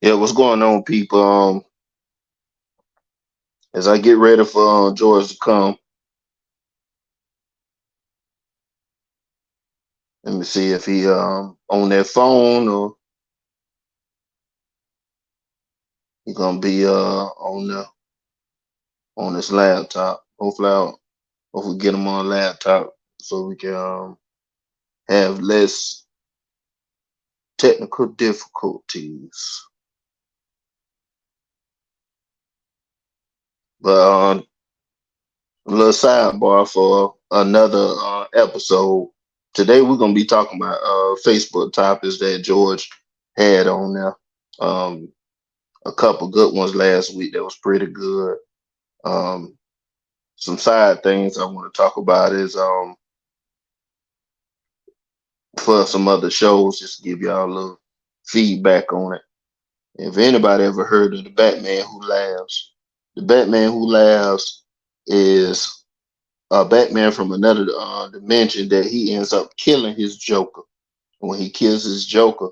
Yeah, what's going on, people? As I get ready for George to come, let me see if he on that phone or he gonna be on his laptop. Hopefully get him on a laptop so we can have less technical difficulties. But a little sidebar for another episode. Today we're gonna be talking about Facebook topics that George had on there. Um, a couple good ones last week that was pretty good. Um, some side things I want to talk about is for some other shows, just to give y'all a little feedback on it. If anybody ever heard of the Batman Who Laughs, the Batman Who Laughs is a Batman from another dimension that he ends up killing his Joker. When he kills his Joker,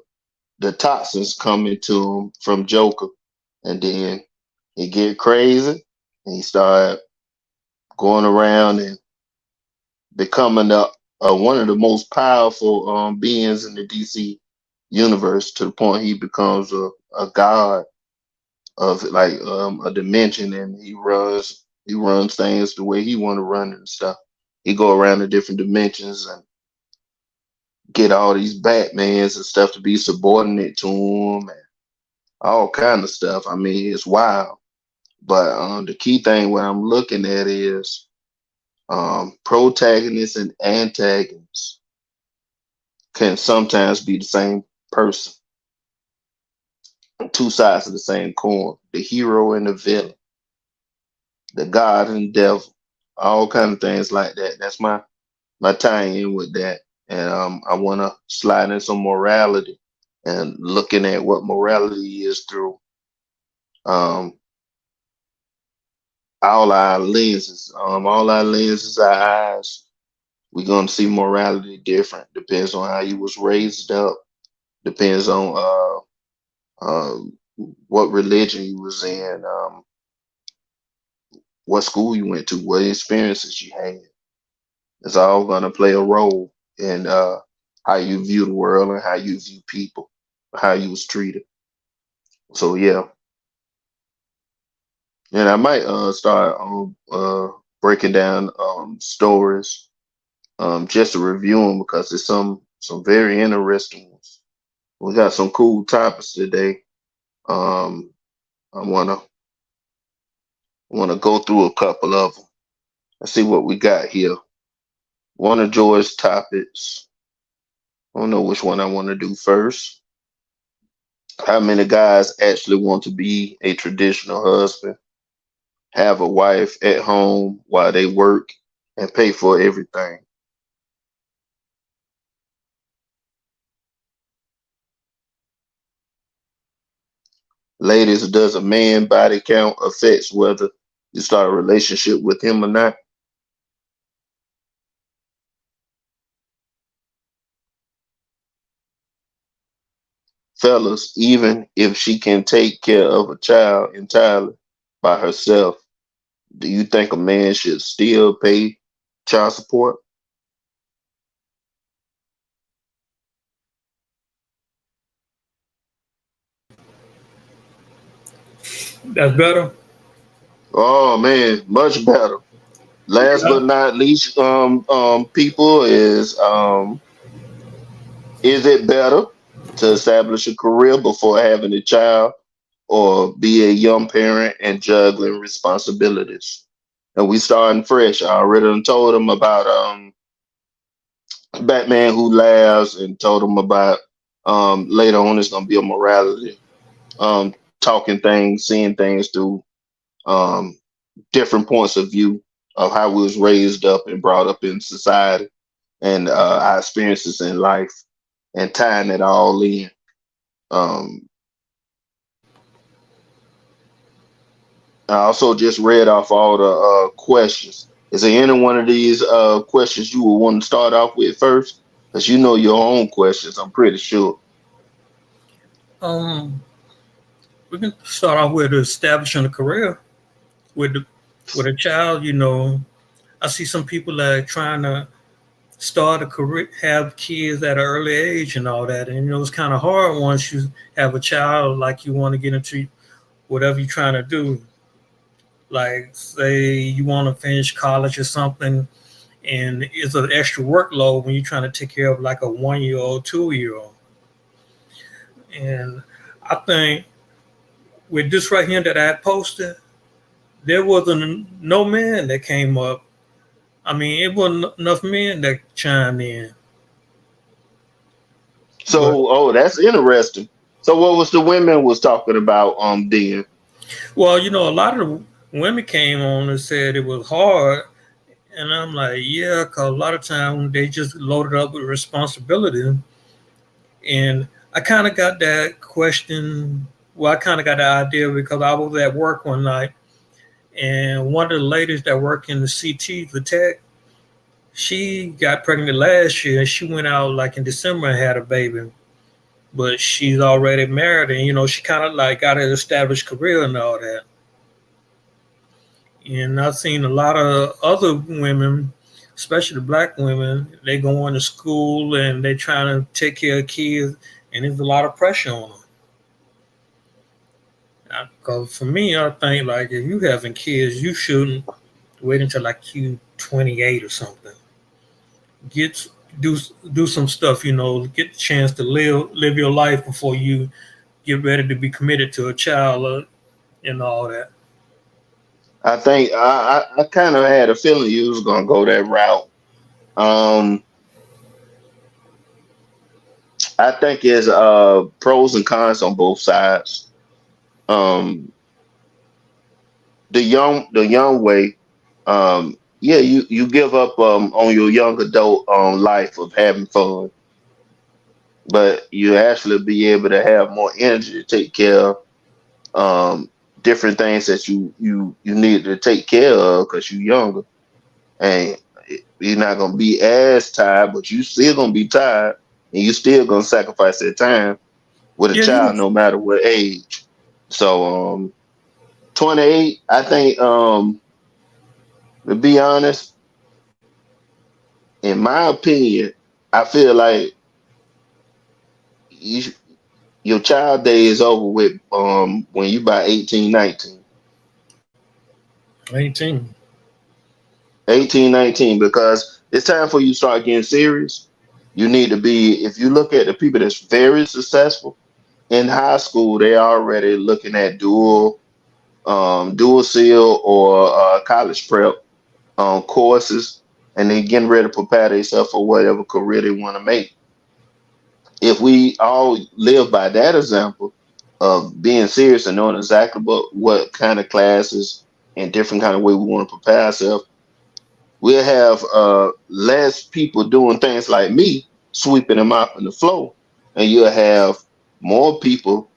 the toxins come into him from Joker, and then he get crazy and he start going around and becoming one of the most powerful beings in the DC universe to the point he becomes a god of like a dimension, and he runs things the way he want to run and stuff. He go around the different dimensions and get all these Batmans and stuff to be subordinate to him and all kind of stuff. I mean, it's wild. But the key thing what I'm looking at is protagonists and antagonists can sometimes be the same person, two sides of the same coin, the hero and the villain, the god and devil, all kind of things like that. That's my tie-in with that. And I want to slide in some morality and looking at what morality is through um, all our lenses, our eyes. We're gonna see morality different. Depends on how you was raised up. Depends on what religion you was in, what school you went to, what experiences you had. It's all gonna play a role in how you view the world and how you view people, how you was treated. So yeah, and I might start breaking down stories just to review them because there's some very interesting ones. We got some cool topics today. Um, I wanna go through a couple of them. Let's see what we got here. One of George's topics. I don't know which one I want to do first. How many guys actually want to be a traditional husband, have a wife at home while they work, and pay for everything? Ladies, does a man body count affects whether you start a relationship with him or not? Fellas, even if she can take care of a child entirely by herself, do you think a man should still pay child support? That's better. Oh man, much better. Last Yeah. but not least, people is it better to establish a career before having a child or be a young parent and juggling responsibilities? And we starting fresh. I already done told them about Batman Who Laughs and told them about later on it's gonna be a morality, talking things, seeing things through um different points of view of how we was raised up and brought up in society and our experiences in life and tying it all in. Um, I also just read off all the questions. Is there any one of these questions you would want to start off with first? Because you know your own questions, I'm pretty sure. Um, We can start off with establishing a career with the, with a child. I see some people that are trying to start a career, have kids at an early age and all that. And it's kind of hard once you have a child, like you want to get into whatever you're trying to do. Like say you want to finish college or something, and it's an extra workload when you're trying to take care of like a 1 year old, 2 year old. And I think with this right here that I had posted, there wasn't no man that came up. I mean, it wasn't enough men that chimed in. But So, oh, that's interesting. So, what was the women was talking about? Then. well, a lot of the women came on and said it was hard, and I'm like, yeah, because a lot of times they just loaded up with responsibility, and I kind of got that question. Well, I kind of got the idea because I was at work one night, and one of the ladies that work in the CT for tech, she got pregnant last year. She went out like in December and had a baby, but she's already married, and she kind of like got an established career and all that. And I've seen a lot of other women, especially the black women, they go into school and they trying to take care of kids, and there's a lot of pressure on them. Because for me, I think like if you having kids, you shouldn't wait until like you 28 or something. Get do do some stuff, get the chance to live your life before you get ready to be committed to a child and all that. I think I kind of had a feeling you was gonna go that route. Um, I think it's pros and cons on both sides. Um, the young way, yeah, you give up on your young adult life of having fun, but you actually be able to have more energy to take care of different things that you need to take care of because you're younger, and you're not gonna be as tired, but you still gonna be tired, and you still gonna sacrifice that time with a Yeah, you child, no matter what age. So 28, I think to be honest, in my opinion, I feel like you, your child day is over with when you about 18, 19. 18. 18, 19, because it's time for you to start getting serious. You need to be, if you look at the people that's very successful in high school, they already looking at dual seal or college prep courses, and they getting ready to prepare themselves for whatever career they want to make. If we all live by that example of being serious and knowing exactly what kind of classes and different kind of way we want to prepare ourselves, we'll have less people doing things like me sweeping them up in the flow, and you'll have more people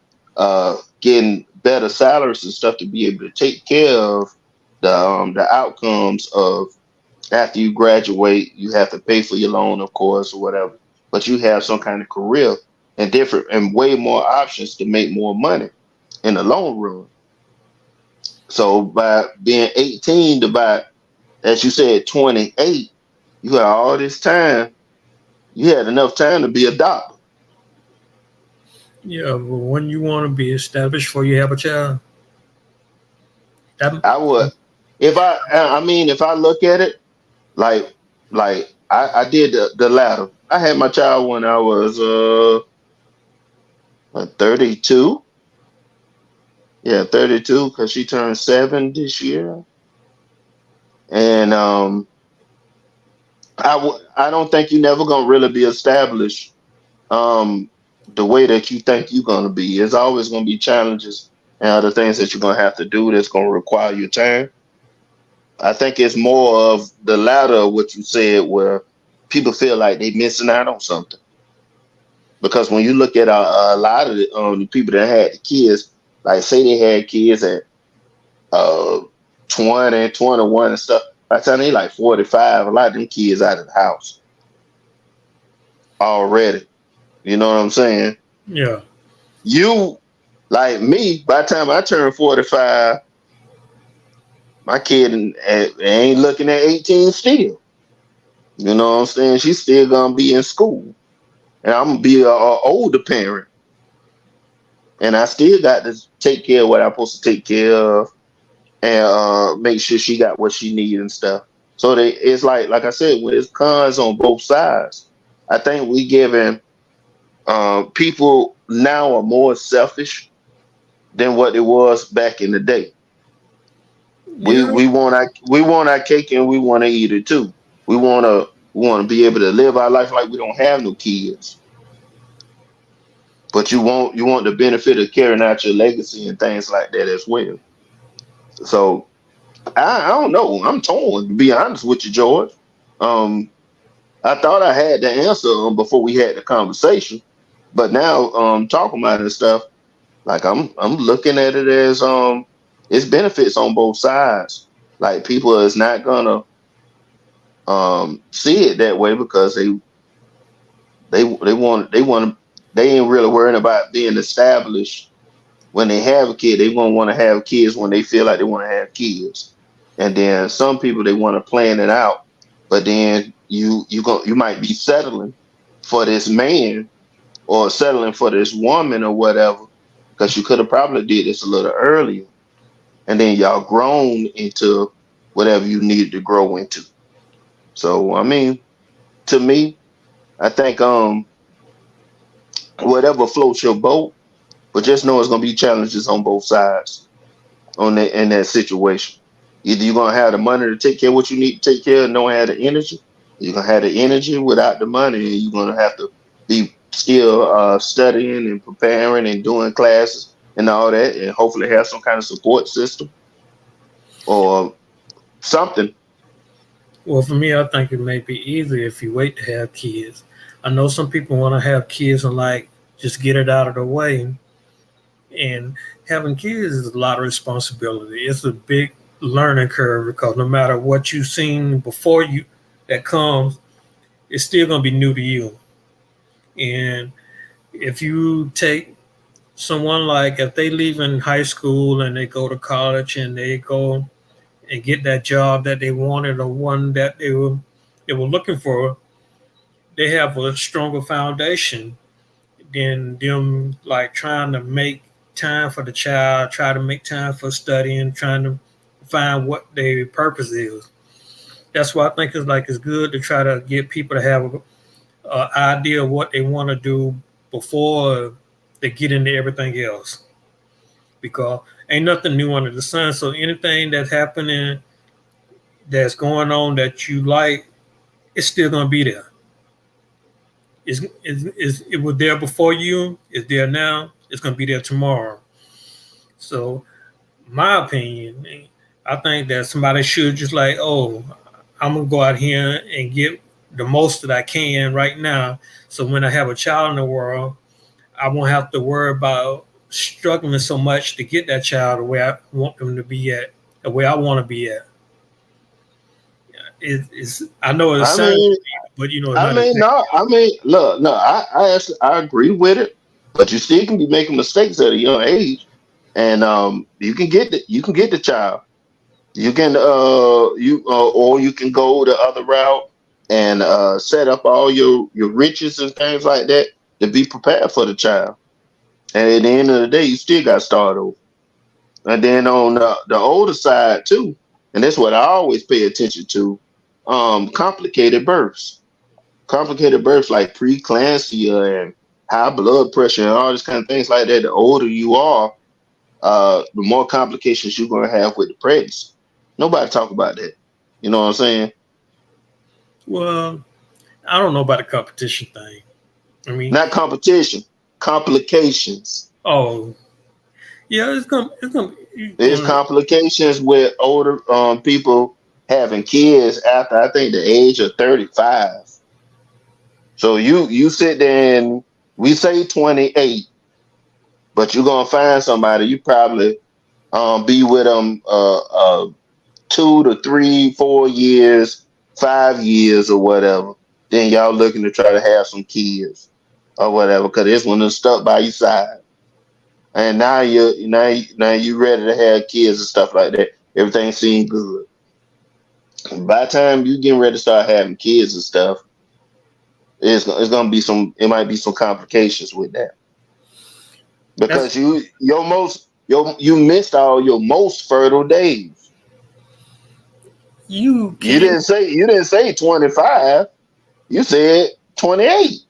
getting better salaries and stuff to be able to take care of the outcomes of after you graduate. You have to pay for your loan, of course, or whatever, but you have some kind of career and different and way more options to make more money in the long run. So by being 18 to by, as you said, 28, you had all this time. You had enough time to be a doctor. Yeah, but when you want to be established before you have a child, that I would, if I mean, if I look at it like, I did the latter. I had my child when I was 32. Yeah, 32, because she turned 7 this year, and I don't think you're never gonna really be established um, the way that you think you're gonna be. There's always gonna be challenges and other things that you're gonna have to do that's gonna require your time. I think it's more of the latter of what you said, where people feel like they missing out on something. Because when you look at a lot of the people that had the kids, like say they had kids at uh 20, 21 and stuff, by the time they like 45, a lot of them kids out of the house already. You know what I'm saying? yeah, You Like me, by the time I turn 45, my kid ain't looking at 18 still. You know what I'm saying? She's still gonna be in school, and I'm gonna be a older parent, and I still got to take care of what I'm supposed to take care of, and make sure she got what she needs and stuff. So it's like I said, with it's cons on both sides. I think we giving people now are more selfish than what it was back in the day. We Yeah. we want our cake and we want to eat it too. We want to be able to live our life like we don't have no kids, but you want the benefit of carrying out your legacy and things like that as well. So I don't know. I'm torn to be honest with you, George. Um, I thought I had the answer before we had the conversation, but now talking about it and stuff, like I'm looking at it as it's benefits on both sides. Like people is not gonna see it that way because they want they ain't really worrying about being established when they have a kid. They won't want to have kids when they feel like they want to have kids. And then some people they want to plan it out, but then you might be settling for this man or settling for this woman or whatever because you could have probably did this a little earlier, and then y'all grown into whatever you needed to grow into. So I mean, to me, I think whatever floats your boat, but just know it's gonna be challenges on both sides on that in that situation. Either you're gonna have the money to take care of what you need to take care of, and don't have the energy. You're gonna have the energy without the money, and you're gonna have to be still studying and preparing and doing classes and all that, and hopefully have some kind of support system or something. Well, for me, I think it may be easier if you wait to have kids. I know some people want to have kids and like just get it out of the way. And having kids is a lot of responsibility. It's a big learning curve because no matter what you've seen before you that comes, it's still gonna be new to you. And if you take someone like if they leave in high school and they go to college and they go and get that job that they wanted or one that they were looking for, they have a stronger foundation than them like trying to make time for the child, try to make time for studying, trying to find what their purpose is. That's why I think it's good to try to get people to have a idea of what they want to do before they get into everything else. Because ain't nothing new under the sun. So anything that's happening that's going on that you like, it's still gonna be there. It was there before you. It's there now. It's gonna be there tomorrow. So, my opinion, I think that somebody should just like, oh, I'm gonna go out here and get the most that I can right now. So when I have a child in the world, I won't have to worry about struggling so much to get that child the way I want them to be at, the way I want to be at. It's I know it I sounds, mean, but it's I not mean, exactly. no, I mean, look, no, I agree with it, but you still can be making mistakes at a young age, and you can get the child. Or you can go the other route and set up all your riches and things like that to be prepared for the child. And at the end of the day, you still got to start over. And then on the older side too, and that's what I always pay attention to, complicated births. Complicated births like preeclampsia and high blood pressure and all this kind of things like that. The older you are, the more complications you're gonna have with the pregnancy. Nobody talk about that. You know what I'm saying? Well, I don't know about the competition thing. I mean, Not competition, complications. oh yeah, it's gonna There's complications with older people having kids after I think the age of 35. So you sit there and we say 28, but you're gonna find somebody you probably be with them 2 to 3, 4 years, 5 years or whatever. Then y'all looking to try to have some kids or whatever because this one is stuck by your side. and now you ready to have kids and stuff like that. Everything seemed good. By the time you getting ready to start having kids and stuff, it's gonna be some. It might be some complications with that That's because you missed all your most fertile days. you You can't. didn't say 25. You said 28.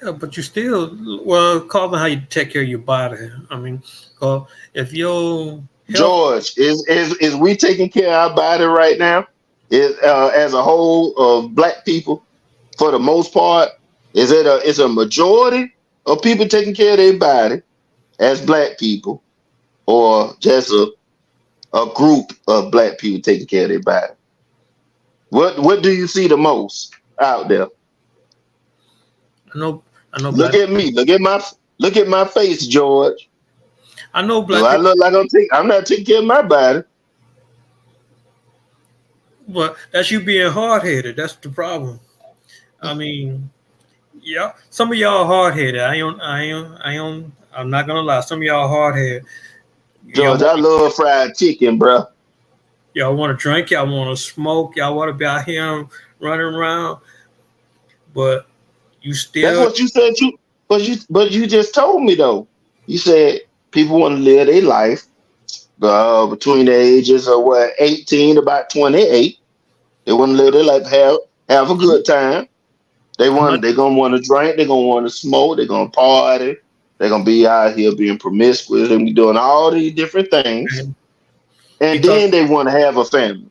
Yeah, but you still well, call it how you take care of your body. I mean, 'cause if your health, George, is we taking care of our body right now? Is as a whole of black people for the most part, is a majority of people taking care of their body as black people, or just a group of black people taking care of their body? What do you see the most out there? I know, I know Look black, at me. Look at my face, George. I know Do black I people, look like I'm not taking care of my body? but that's you being hard headed. That's the problem. I mean, yeah, some of y'all hard headed. I'm not gonna lie. Some of y'all hard headed. Y'all George, I want, love fried chicken, bro. y'all want to drink. Y'all want to smoke. Y'all want to be out here running around, but you That's still what you said. But you just told me though. You said people want to live their life between the ages of what 18 about 28. They want to live their life, have a good time. I'm not. They're gonna want to drink. They're gonna want to smoke. They're gonna party. They're gonna be out here being promiscuous and be doing all these different things. You And talk. then they want to have a family.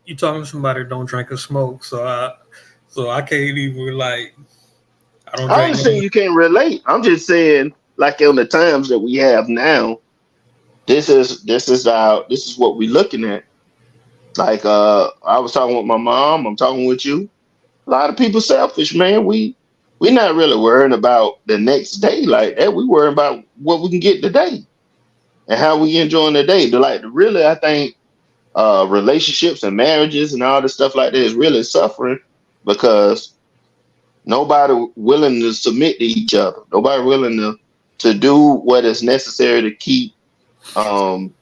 You talking to somebody that don't drink or smoke, so I can't even like I don't I drink no. understand you can't relate. I'm just saying, like in the times that we have now, this is what we're looking at. Like I was talking with my mom, I'm talking with you. A lot of people selfish, man. We not really worrying about the next day like that. We worrying about what we can get today and how we enjoying the day. Like really, I think relationships and marriages and all this stuff like that is really suffering because nobody willing to submit to each other. Nobody willing to do what is necessary to keep um,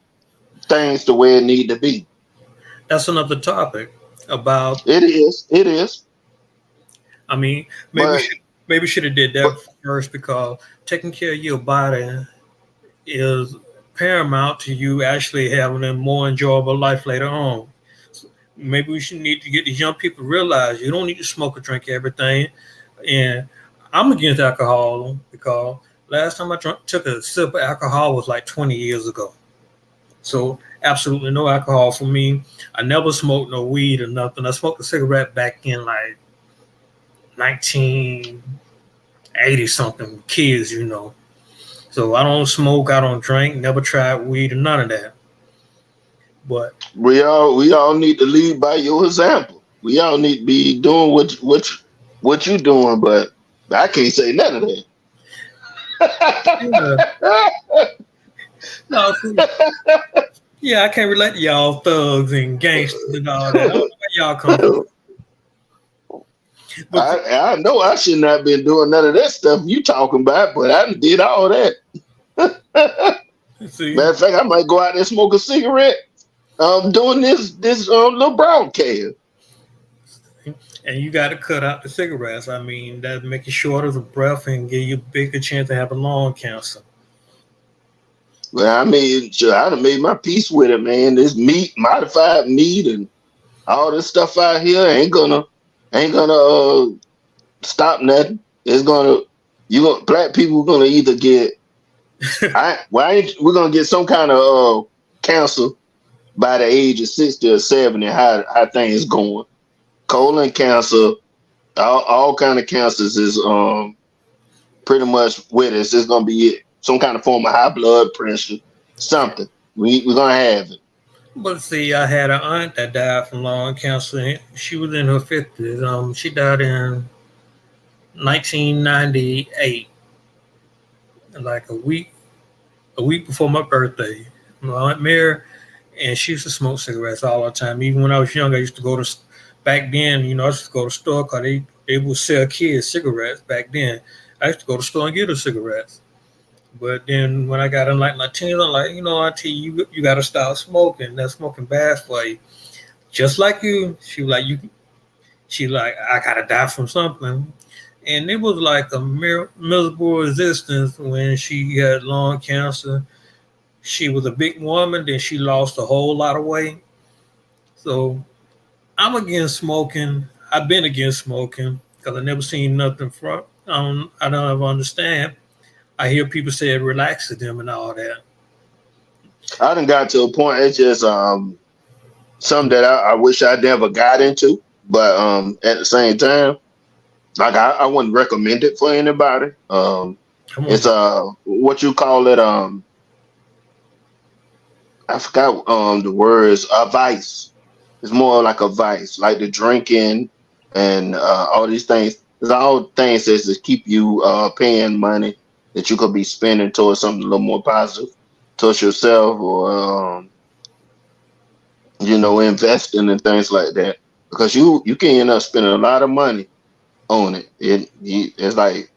things the way it need to be. That's another topic about. It is. It is. I mean, But maybe should have did but that first because taking care of your body is paramount to you actually having a more enjoyable life later on. Maybe we should need to get these young people to realize you don't need to smoke or drink everything. And I'm against alcohol because last time took a sip of alcohol was like 20 years ago. So absolutely no alcohol for me. I never smoked no weed or nothing. I smoked a cigarette back in like 1980 something, kids, you know. So I don't smoke, I don't drink, never tried weed or none of that. But we all need to lead by your example. We all need to be doing what you doing. But I can't say none of yeah, that. no, see, yeah, I can't relate to y'all thugs and gangsters and all that. I don't know where y'all come from. But I know I should not been doing none of that stuff you talking about, but I done did all that. see, Matter of fact, I might go out there and smoke a cigarette. Doing this little broadcast. and you got to cut out the cigarettes. I mean, that make you shorter the breath and give you a bigger chance to have a lung cancer. Well, I mean, sure, I done made my peace with it, man. This meat, modified meat, and all this stuff out here ain't gonna stop nothing. It's gonna black people gonna either get we're gonna get some kind of cancer by the age of 60 or 70. How things going? Colon cancer, all kind of cancers is pretty much with us. It's gonna be it. Some kind of form of high blood pressure, something. We're gonna have it. But see, I had an aunt that died from lung cancer. She was in her 50s. She died in 1998, like a week before my birthday. My aunt Mary, and she used to smoke cigarettes all the time. Even when I was young, I used to go to back then. I used to go to the store because they would sell kids cigarettes back then. I used to go to the store and get her cigarettes. But then when I got in like my teens, I'm like, Auntie, you got to stop smoking. That smoking bad for you. Just like you, she was like you. She like I gotta die from something, and it was like a miserable existence when she had lung cancer. She was a big woman, then she lost a whole lot of weight. So I'm against smoking. I've been against smoking because I never seen nothing from. I don't ever understand. I hear people say it relaxes them and all that. I done got to a point. It's just something that I wish I never got into. But at the same time, like I wouldn't recommend it for anybody. Come on, It's what you call it. I forgot the words. A vice. It's more like a vice, like the drinking and all these things. It's all things that just keep you paying money that you could be spending towards something a little more positive towards yourself, or investing and things like that. Because you can end up spending a lot of money on it. It's like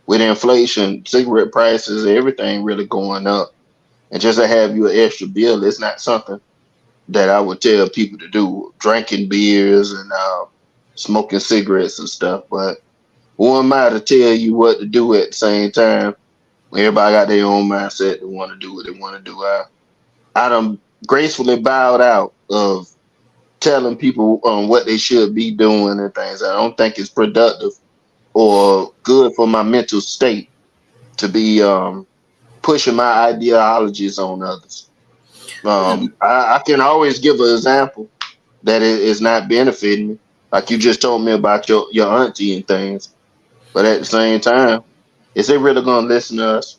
with inflation, cigarette prices, everything really going up, and just to have you an extra bill, it's not something that I would tell people to do. Drinking beers and smoking cigarettes and stuff. But who am I to tell you what to do at the same time? Everybody got their own mindset. They want to do what they want to do. I done gracefully bowed out of telling people what they should be doing and things. I don't think it's productive or good for my mental state to be pushing my ideologies on others. I can always give an example that it is not benefiting me, like you just told me about your auntie and things. But at the same time, is they really gonna listen to us?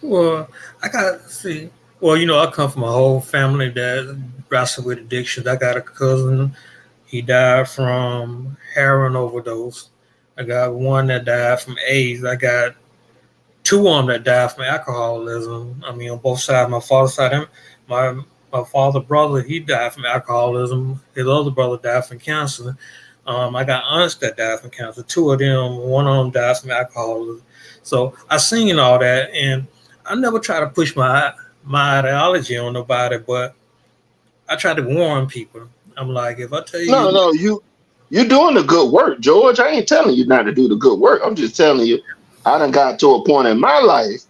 well, I got see. Well, I come from a whole family that wrestled with addictions. I got a cousin. He died from heroin overdose. I got one that died from AIDS. I got two of them that died from alcoholism. I mean, on both sides. My father's side, my my father brother, he died from alcoholism. His other brother died from cancer. I got aunts that died from cancer. Two of them, one of them died from alcoholism. So I seen all that, and I never try to push my ideology on nobody, but I try to warn people. I'm like, if I tell you, No, no, you doing the good work, George. I ain't telling you not to do the good work. I'm just telling you, I done got to a point in my life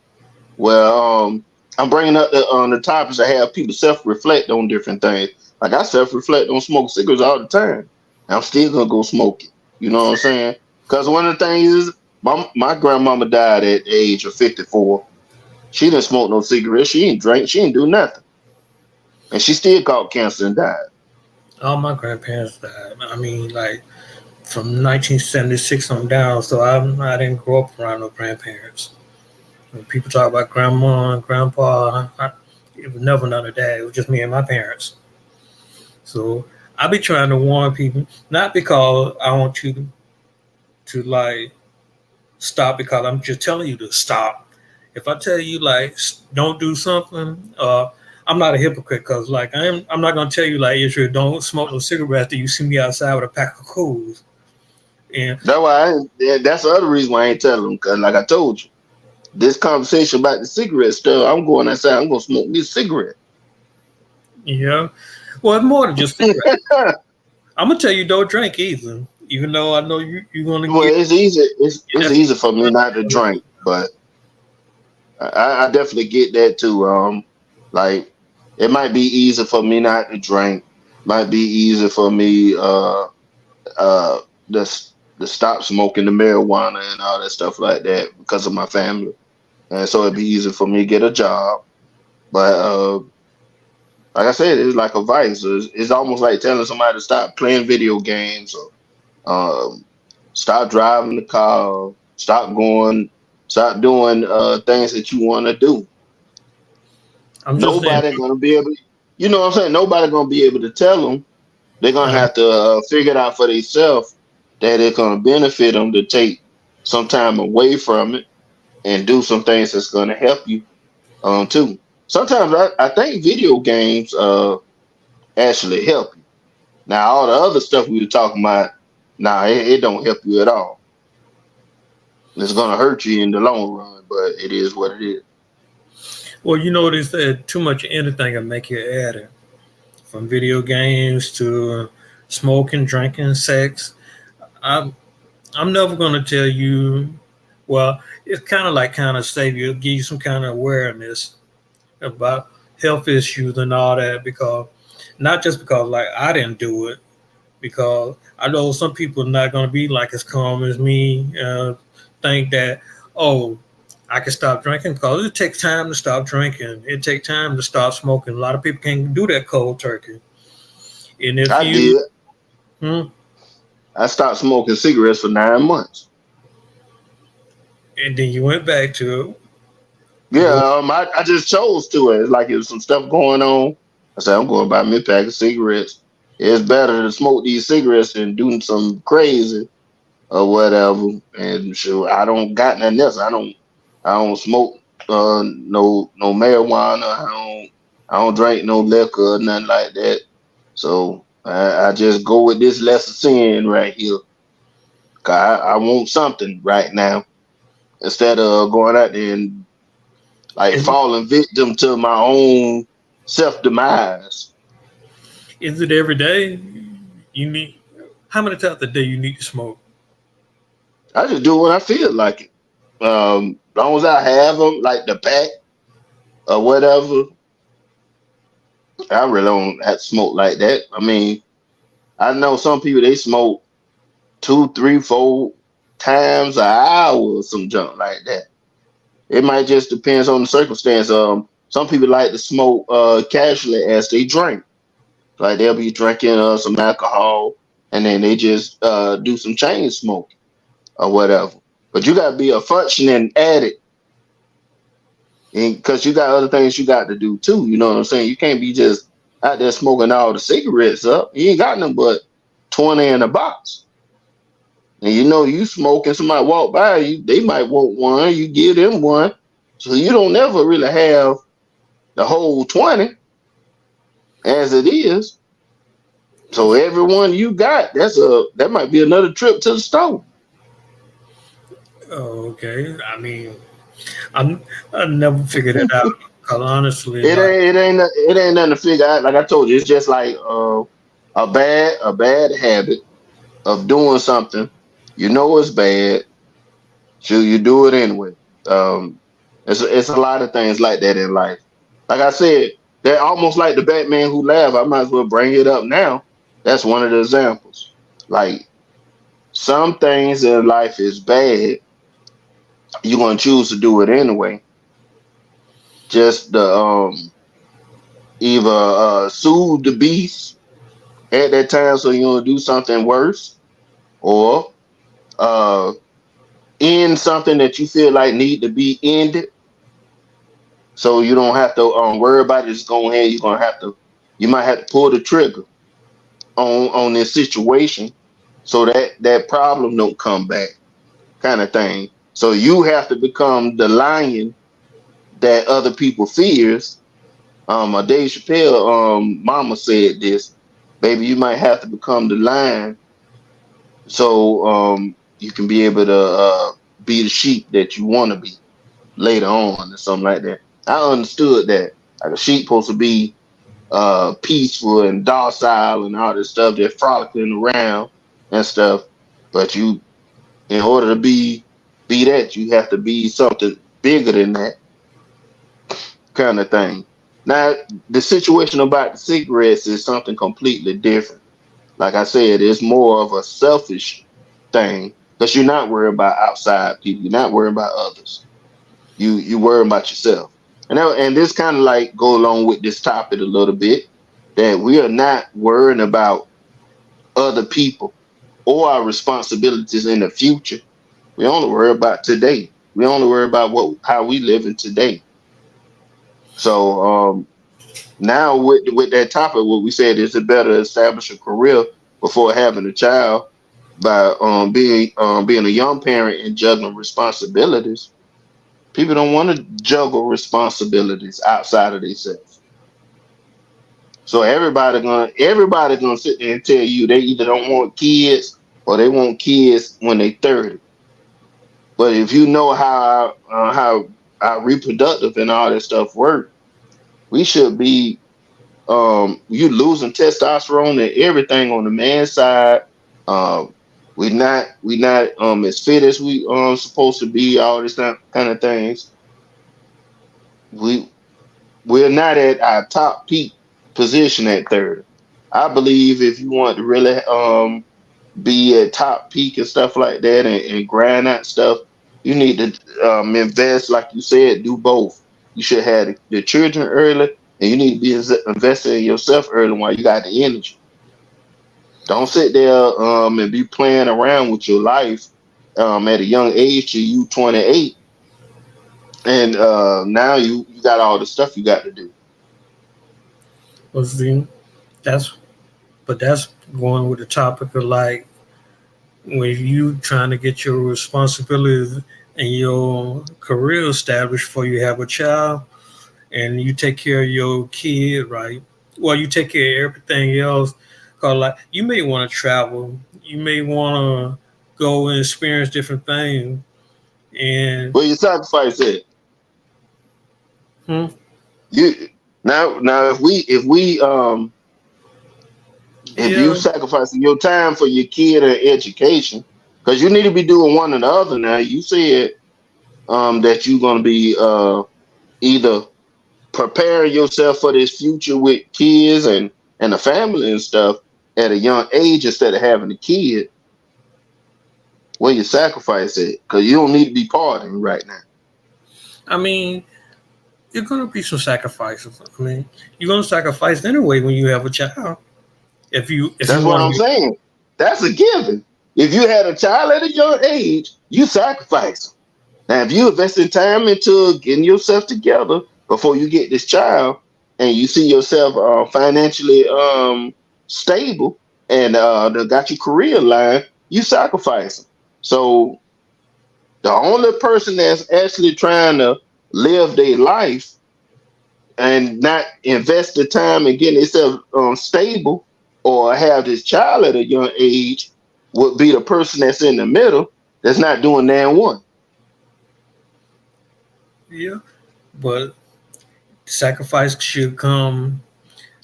where I'm bringing up the topics that have people self reflect on different things. Like I self reflect on smoking cigarettes all the time. I'm still gonna go smoke it. You know what I'm saying? Because one of the things is my grandmama died at the age of 54. She didn't smoke no cigarettes. She didn't drink. She didn't do nothing, and she still caught cancer and died. all my grandparents died. I mean, like from 1976 on down. So I didn't grow up around no grandparents. When people talk about grandma and grandpa, it was never none of that. It was just me and my parents. So I be trying to warn people, not because I want you to like stop, because I'm just telling you to stop. If I tell you like don't do something, I'm not a hypocrite because like I'm not gonna tell you like Israel don't smoke no cigarettes after you see me outside with a pack of cools. And That's why. That's the other reason why I ain't telling them. Cause like I told you, this conversation about the cigarette stuff, I'm going outside. I'm gonna smoke me a cigarette. yeah, well, it's more than just cigarettes. I'm gonna tell you don't drink either, even though I know you're gonna Well, it's easy. It's get easy for me not to drink, but I definitely get that too. Like it might be easy for me not to drink. Might be easy for me uh to stop smoking the marijuana and all that stuff like that because of my family, and so it'd be easy for me to get a job. But like I said, it's like a vice. It's almost like telling somebody to stop playing video games or stop driving the car, stop doing things that you want to do. I'm just saying. Nobody gonna be able, you know what I'm saying? Nobody gonna be able to tell them. They're gonna Right. have to figure it out for themselves that it's gonna benefit them to take some time away from it and do some things that's gonna help you too. Sometimes I think video games actually help you. Now all the other stuff we were talking about, nah, it don't help you at all. It's gonna hurt you in the long run, but it is what it is. Well, you know they said too much of anything will make you addict, from video games to smoking, drinking, sex. I'm I'm never gonna tell you. Well, it's kind of save you, give you some kind of awareness about health issues and all that, because not just because like I didn't do it, because I know some people are not going to be like as calm as me. Think that, oh, I can stop drinking, because it takes time to stop drinking. It takes time to stop smoking. A lot of people can't do that cold turkey. And if I you, did. hmm, I stopped smoking cigarettes for 9 months. and then you went back to it, Yeah, go. I just chose to. It's like, if some stuff going on, I said I'm going to buy me a pack of cigarettes. It's better to smoke these cigarettes than doing some crazy or whatever. And sure, I don't got nothing else. I don't smoke no marijuana. I don't drink no liquor or nothing like that. So I just go with this lesser sin right here. 'Cause I want something right now instead of going out there and like Is, falling victim to my own self demise. is it every day? You need, how many times a day you need to smoke? I just do what I feel like it. As long as I have them, like the pack or whatever, I really don't have to smoke like that. I mean, I know some people they smoke two, three, 4 times an hour or some junk like that. It might just depends on the circumstance. Some people like to smoke casually as they drink. Like they'll be drinking some alcohol and then they just do some chain smoking or whatever. But you gotta be a functioning addict, and because you got other things you got to do too. You know what I'm saying? You can't be just out there smoking all the cigarettes up. You ain't got nothing but 20 in a box. And you know you smoking, somebody walk by you, they might want one, you give them one. So you don't never really have the whole 20 as it is. So every one you got, that might be another trip to the store. Oh, okay. I mean, I'm I never figured it out. Cause honestly, It like, ain't it ain't it ain't nothing to figure out. Like I told you, it's just like a bad habit of doing something. You know it's bad, so you do it anyway. Um, it's a lot of things like that in life. Like I said, they're almost like the Batman who laughed. I might as well bring it up now. That's one of the examples. Like some things in life is bad, you're gonna choose to do it anyway. Just the either soothe the beast at that time so you don't do something worse, or uh end something that you feel like need to be ended, so you don't have to worry about it. Just go ahead. You might have to pull the trigger on this situation so that problem don't come back, kind of thing. So you have to become the lion that other people fears. Dave Chappelle mama said this, baby, you might have to become the lion so you can be able to be the sheep that you want to be later on or something like that. I understood that. Like a sheep supposed to be peaceful and docile and all this stuff, they're frolicking around and stuff. But you, in order to be that, you have to be something bigger than that, kind of thing. Now, the situation about the cigarettes is something completely different. Like I said, it's more of a selfish thing because you're not worried about outside people. You're not worried about others. You worry about yourself. And this kind of like go along with this topic a little bit, that we are not worrying about other people or our responsibilities in the future. We only worry about today. We only worry about what how we live in today. So now with that topic, what we said is it better to establish a career before having a child by being a young parent and juggling responsibilities. People don't want to juggle responsibilities outside of themselves. So everybody gonna sit there and tell you they either don't want kids or they want kids when they 30. But if you know how our reproductive and all that stuff work, we should be you losing testosterone and everything on the man side. Um, we not as fit as we supposed to be. All this kind of things. We we're not at our top peak position at 30. I believe if you want to really be at top peak and stuff like that and grind that stuff, you need to invest, like you said, do both. You should have the children early, and you need to be invested in yourself early while you got the energy. Don't sit there and be playing around with your life at a young age till you 28, and now you got all the stuff you got to do. But see, that's that's going with the topic of like when you trying to get your responsibilities and your career established before you have a child and you take care of your kid, right? Well, you take care of everything else. Cause like you may want to travel, you may want to go and experience different things, and But you sacrifice it. hmm, You now if you yeah, sacrificing your time for your kid or education, because you need to be doing one or the other. Now you said that you're gonna be either preparing yourself for this future with kids and a family and stuff at a young age instead of having a kid. Where you sacrifice it, because you don't need to be partying right now. I mean, you're gonna be some sacrifices. I mean, you're gonna sacrifice anyway when you have a child. If you That's what want to I'm be, saying. That's a given. If you had a child at a young age, you sacrifice. Now, if you invest in time into getting yourself together before you get this child, and you see yourself financially stable and got your career line, you sacrifice. So the only person that's actually trying to live their life and not invest the time in getting itself stable or have this child at a young age would be the person that's in the middle that's not doing that one. yeah, but sacrifice should come.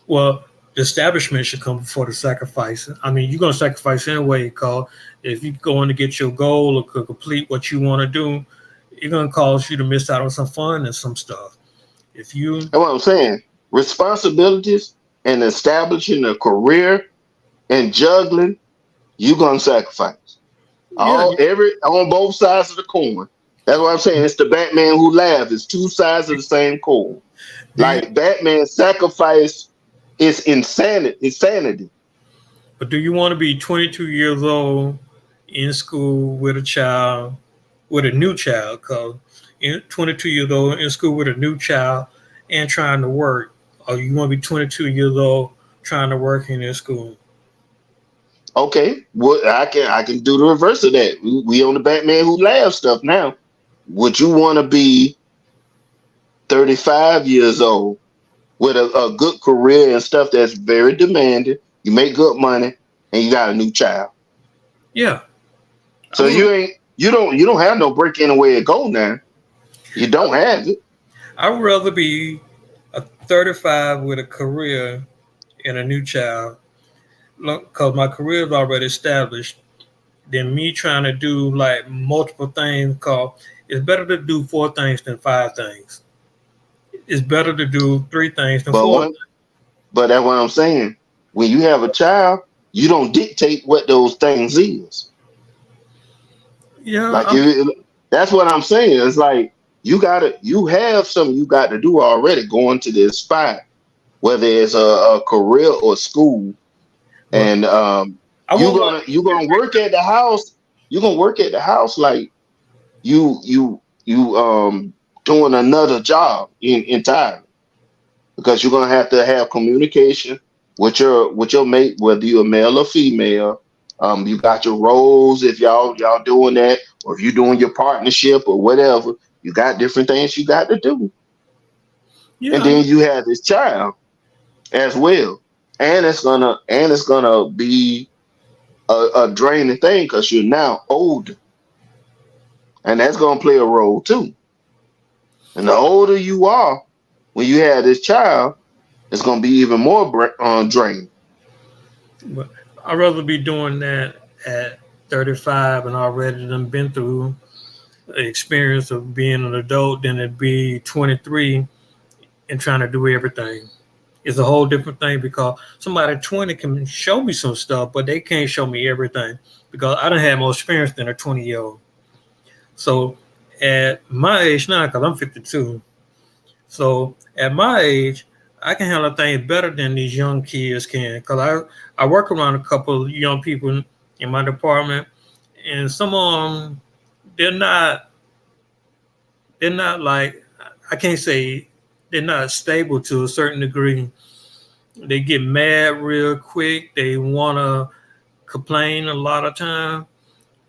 Well, the establishment should come before the sacrifice. I mean, you're gonna sacrifice anyway, cause if you're going to get your goal or complete what you want to do, it's gonna cause you to miss out on some fun and some stuff. If you, That's what I'm saying. Responsibilities and establishing a career and juggling, you gonna sacrifice. yeah, All every on both sides of the coin. That's what I'm saying. It's the Batman who laughs. It's two sides of the same coin. do you, Like Batman sacrificed his insanity. but do you want to be 22 years old in school with a child, with a new child? Cause 22 years old in school with a new child and trying to work, or you want to be 22 years old trying to work in school? Okay, well, I can do the reverse of that. We on the Batman who laughs stuff now. Would you want to be 35 years old with a good career and stuff that's very demanding? You make good money and you got a new child. Yeah, I So would. you don't have no break anywhere to go now. You don't have it. I would rather be a 35 with a career and a new child, because my career is already established, than me trying to do like multiple things. Because it's better to do four things than five things. It's better to do three things than But four. but that's what I'm saying. When you have a child, you don't dictate what those things is. Yeah, Like that's what I'm saying. It's like you have something you got to do already going to this spot, whether it's a career or school, but and I won't want you're gonna work at the house. You're gonna work at the house like you doing another job entirely, because you're gonna have to have communication with your mate, whether you're male or female. You got your roles if y'all doing that, or if you're doing your partnership or whatever. You got different things you got to do, and yeah, then you have this child as well, and it's gonna be a draining thing because you're now older, and that's gonna play a role too. And the older you are, when you have this child, it's gonna be even more draining. But I'd rather be doing that at 35 and already done been through the experience of being an adult than it be 23 and trying to do everything. It's a whole different thing because somebody 20 can show me some stuff, but they can't show me everything because I don't have more experience than a 20-year-old. So at my age now, because I'm 52, so at my age, I can handle things better than these young kids can. Because I work around a couple of young people in my department, and some of them, they're not, they're not like, I can't say they're not stable to a certain degree. They get mad real quick. They want to complain a lot of time.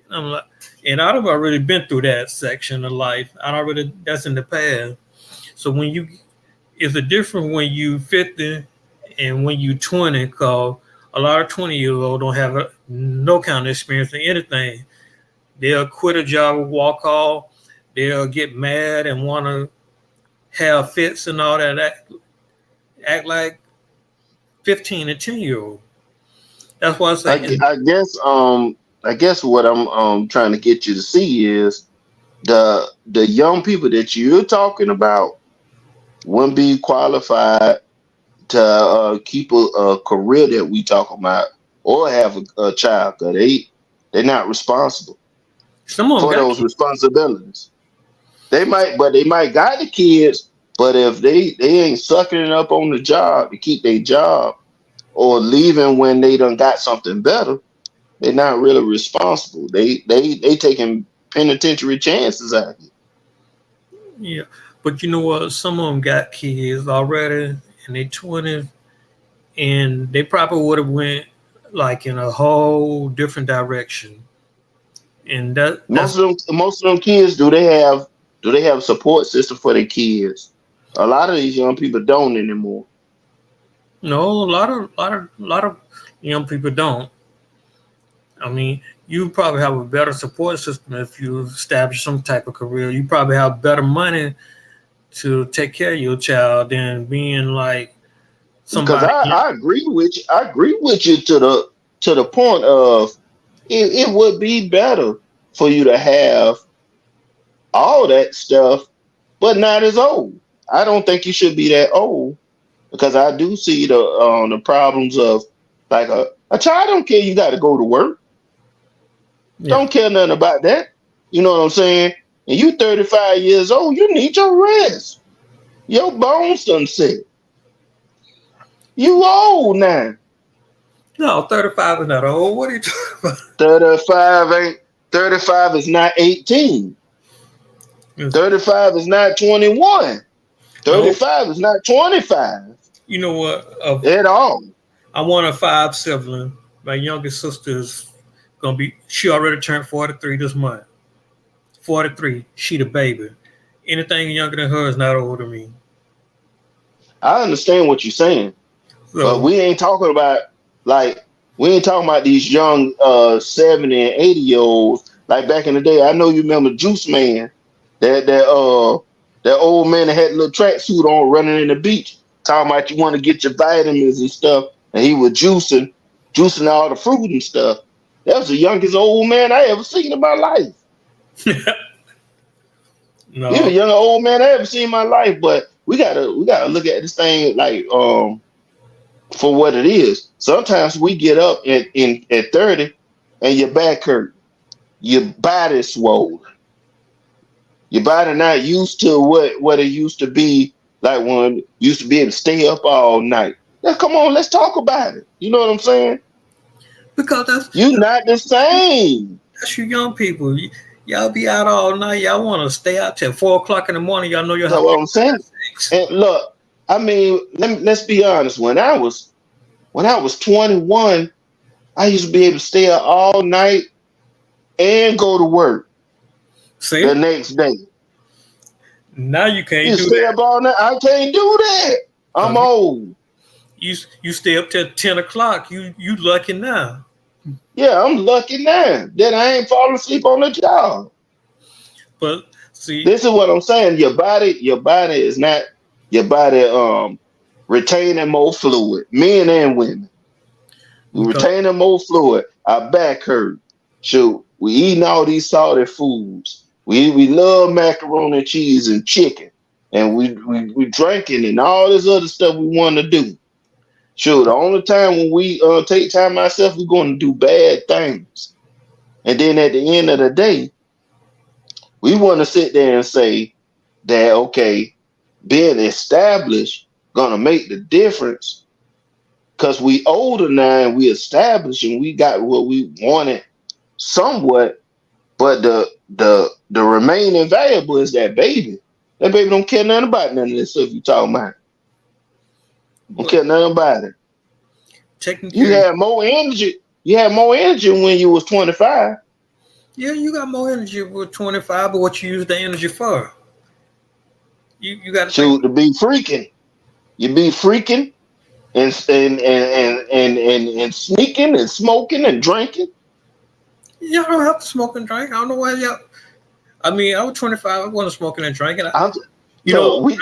I'm like, and I've already been through that section of life. I already that's in the past. So when you it's a different when you 50 and when you 20, cause a lot of 20-year-olds don't have no kind of experience in anything. They'll quit a job, walk off. They'll get mad and want to have fits and all that. Act like 15 and 10-year-old. That's why I I, say, gu- I guess I guess what I'm trying to get you to see is the young people that you're talking about wouldn't be qualified to keep a career that we talk about or have a child because they're not responsible some of them for got those kids. responsibilities. They might got the kids, but if they ain't sucking it up on the job to keep their job or leaving when they done got something better, they're not really responsible. They taking penitentiary chances out here. Yeah, but you know what? Some of them got kids already in their 20s, and they probably would have went like in a whole different direction. And that's Most of them kids do they have support system for their kids? A lot of these young people don't anymore. no, a lot of young people don't. I mean, you probably have a better support system if you establish some type of career. You probably have better money to take care of your child than being like Because somebody. I agree with you. I agree with you to the point of it would be better for you to have all that stuff, but not as old. I don't think you should be that old because I do see the problems of like a child don't care you got to go to work. Yeah, Don't care nothing about that. You know what I'm saying? And you 35 years old, you need your rest. Your bones done set. You old now. no, 35 is not old. What are you talking 35 ain't 35 is not 18. about? 35 is not 21. No, 35 is not 25 you know what? at all. I'm one of five siblings. My youngest sister is gonna be. She already turned 43 this month. 43. She the baby. Anything younger than her is not older than me. I understand what you're saying. But So we ain't talking about these young 70 and 80 year olds like back in the day. I know you remember Juice Man, that old man that had a little tracksuit on running in the beach, talking about you want to get your vitamins and stuff, and he was juicing all the fruit and stuff. That was the youngest old man I ever seen in my life. He was the no, youngest old man I ever seen in my life. But we gotta look at this thing like for what it is. Sometimes we get up at 30 and your back hurt, your body swollen, your body not used to what it used to be like when you used to be able to stay up all night. Now come on, let's talk about it. You know what I'm saying? because You not the same. that's you young people. Y'all be out all night. Y'all want to stay out till 4 o'clock in the morning. Y'all know you'll That's have to what get I'm up saying. at 6. And look, I mean, let's be honest. When I was 21, I used to be able to stay up all night and go to work the See, next day. now you can't You do stay that up all night. I can't do that. I'm because old. you stay up till 10 o'clock. You lucky now. Yeah, I'm lucky now that I ain't falling asleep on the job. But see, This is what I'm saying. Your body is not your body retaining more fluid, men and women. We because retaining more fluid. Our back hurt. Shoot, we eating all these salty foods. We love macaroni and cheese and chicken. And we drinking and all this other stuff we want to do. Sure, the only time when we take time ourselves, we're going to do bad things. And then at the end of the day, we want to sit there and say that okay, being established gonna make the difference because we older now and we established and we got what we wanted somewhat, but the remaining variable is that baby. That baby don't care nothing about none of this stuff you talking about. Don't but care nothing about it. taking You care, had more energy. You had more energy when you was 25. yeah, you got more energy with 25, but what you use the energy for? You got to think. Shoot, to be freaking. You be freaking and sneaking and smoking and drinking. Y'all don't have to smoke and drink. I don't know why y'all. I mean, I was 25. I wasn't smoking and drinking. I'm You know, no, we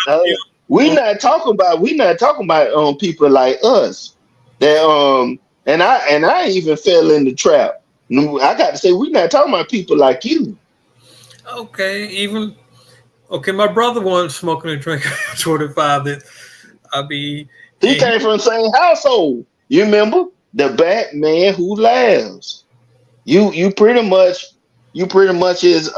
when not talking about people like us that and I even fell in the trap. No, I got to say we not talking about people like you. okay, even okay, my brother wasn't smoking and drinking at 25. That I be, He and came from the same household. You remember the Batman who laughs. You pretty much is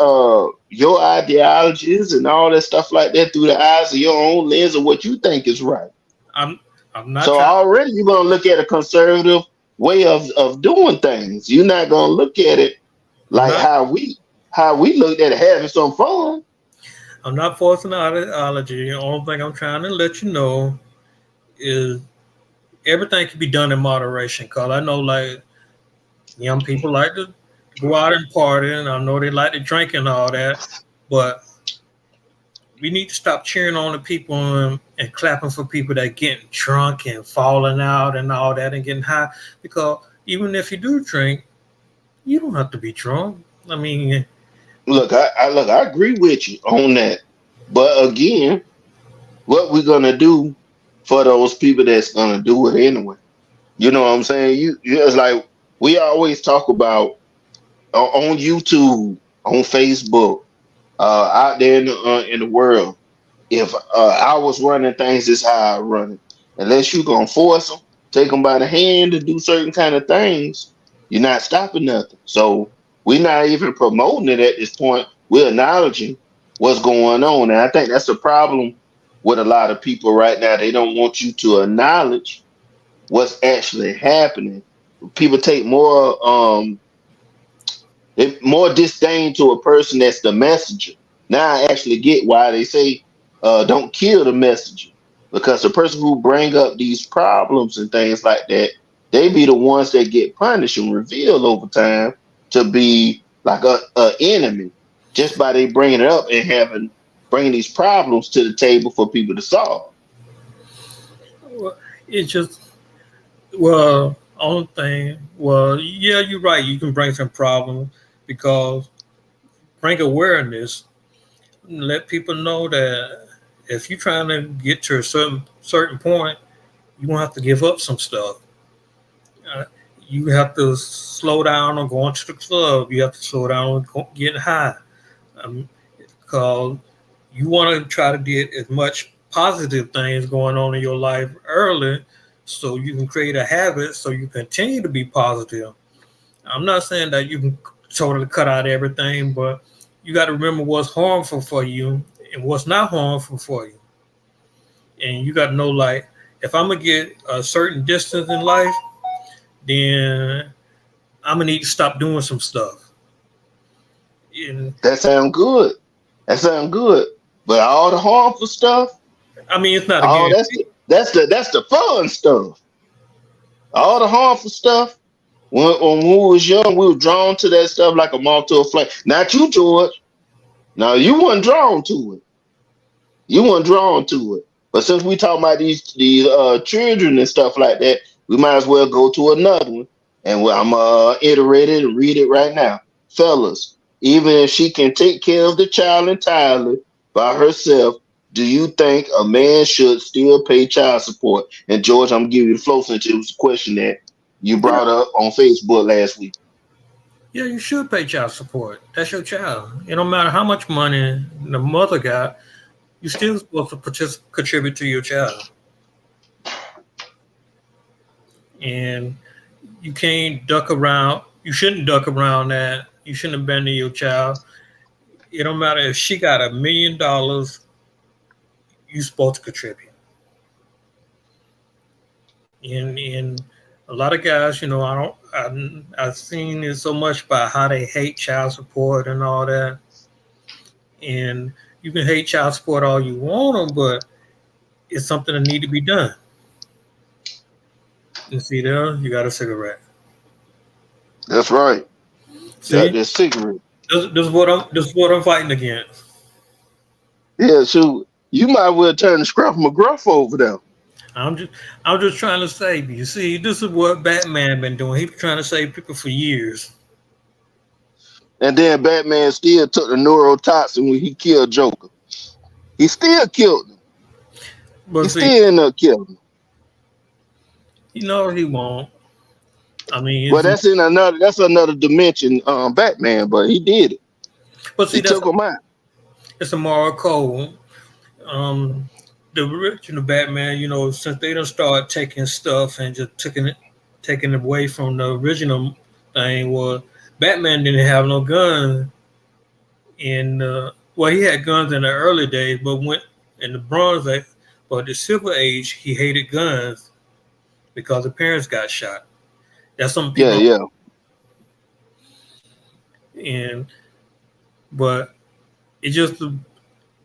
your ideologies and all that stuff like that through the eyes of your own lens of what you think is right. I'm I'm not So trying. already you're gonna look at a conservative way of doing things. You're not gonna look at it I'm like not. how we looked at it having some fun. I'm not forcing the ideology. The only thing I'm trying to let you know is everything can be done in moderation. Cause I know like young people like to go out and party, and I know they like to drink and all that, but we need to stop cheering on the people and clapping for people that getting drunk and falling out and all that and getting high. Because even if you do drink, you don't have to be drunk. I mean, Look, I agree with you on that. But again, what we're gonna do for those people that's gonna do it anyway? You know what I'm saying? It's like we always talk about on YouTube, on Facebook, out there in the world. If I was running things, this how I run it. Unless you gonna force them, take them by the hand to do certain kind of things, you're not stopping nothing. So we're not even promoting it at this point. We're acknowledging what's going on, and I think that's the problem with a lot of people right now. They don't want you to acknowledge what's actually happening. People take more disdain to a person that's the messenger. Now I actually get why they say don't kill the messenger because the person who bring up these problems and things like that, they be the ones that get punished and revealed over time to be like a enemy just by they bringing it up and bringing these problems to the table for people to solve. it's just, well, only thing, well, yeah, you're right. You can bring some problems because bring awareness, let people know that if you're trying to get to a certain point, you won't have to give up some stuff. Uh, you have to slow down on going to the club. You have to slow down on getting high. Because you want to try to get as much positive things going on in your life early so you can create a habit so you continue to be positive. I'm not saying that you can totally cut out everything, but you got to remember what's harmful for you and what's not harmful for you. And you got to know, like, if I'm going to get a certain distance in life, then I'm going to need to stop doing some stuff. And That sound good. That sound good. But all the harmful stuff, I mean, it's not a all guarantee. that's the fun stuff. All the harmful stuff. When we was young, we were drawn to that stuff like a moth to a flame. Not you, George. No, you weren't drawn to it. You weren't drawn to it. But since we talking about these children and stuff like that, we might as well go to another one. And I'm iterate it and read it right now, fellas. even if she can take care of the child entirely by herself, do you think a man should still pay child support? And George, I'm gonna give you the flow since it was a question that you Yeah, brought up on Facebook last week. yeah, you should pay child support. That's your child. It don't matter how much money the mother got, you still supposed to contribute to your child. And you can't duck around. You shouldn't duck around that. You shouldn't abandon your child. It don't matter if she got $1 million, you supposed to contribute. And a lot of guys, I don't. I've seen it so much about how they hate child support and all that. And you can hate child support all you want them, but it's something that need to be done. You see there, you got a cigarette. That's right. Got See, this cigarette. this is what I'm fighting against. Yeah, shoot. You might well turn to Scruff McGruff over there. I'm just I'm just trying to save you. See, this is what Batman been doing. He been trying to save people for years. And then Batman still took the neurotoxin when he killed Joker. He still killed him. But He see, still ended up killing him. he won't. I mean, Well, that's another dimension, Batman, but he did it. but see, He took him out. it's a moral code. Um, the original Batman, since they don't start taking stuff and just taking it away from the original thing, was Batman didn't have no gun in. Well, he had guns in the early days, but when in the Bronze Age, but the Silver Age, he hated guns because the parents got shot. That's some Yeah, people. yeah. And but it just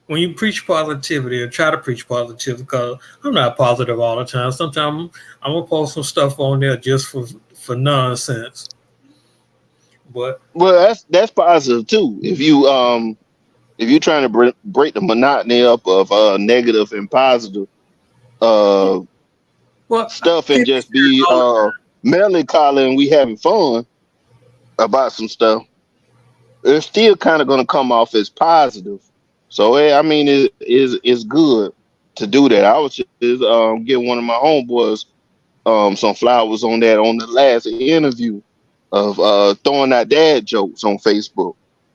when you preach positivity or try to preach positivity, because I'm not positive all the time. Sometimes I'm gonna post some stuff on there just for nonsense. But Well, that's positive too. If you trying to break the monotony up of negative and positive uh well, I stuff and can't be just serious be all the melancholy and we having fun about some stuff, it's still kind of going to come off as positive. So I mean, it's good to do that. I was just getting one of my homeboys some flowers on that on the last interview of throwing out dad jokes on Facebook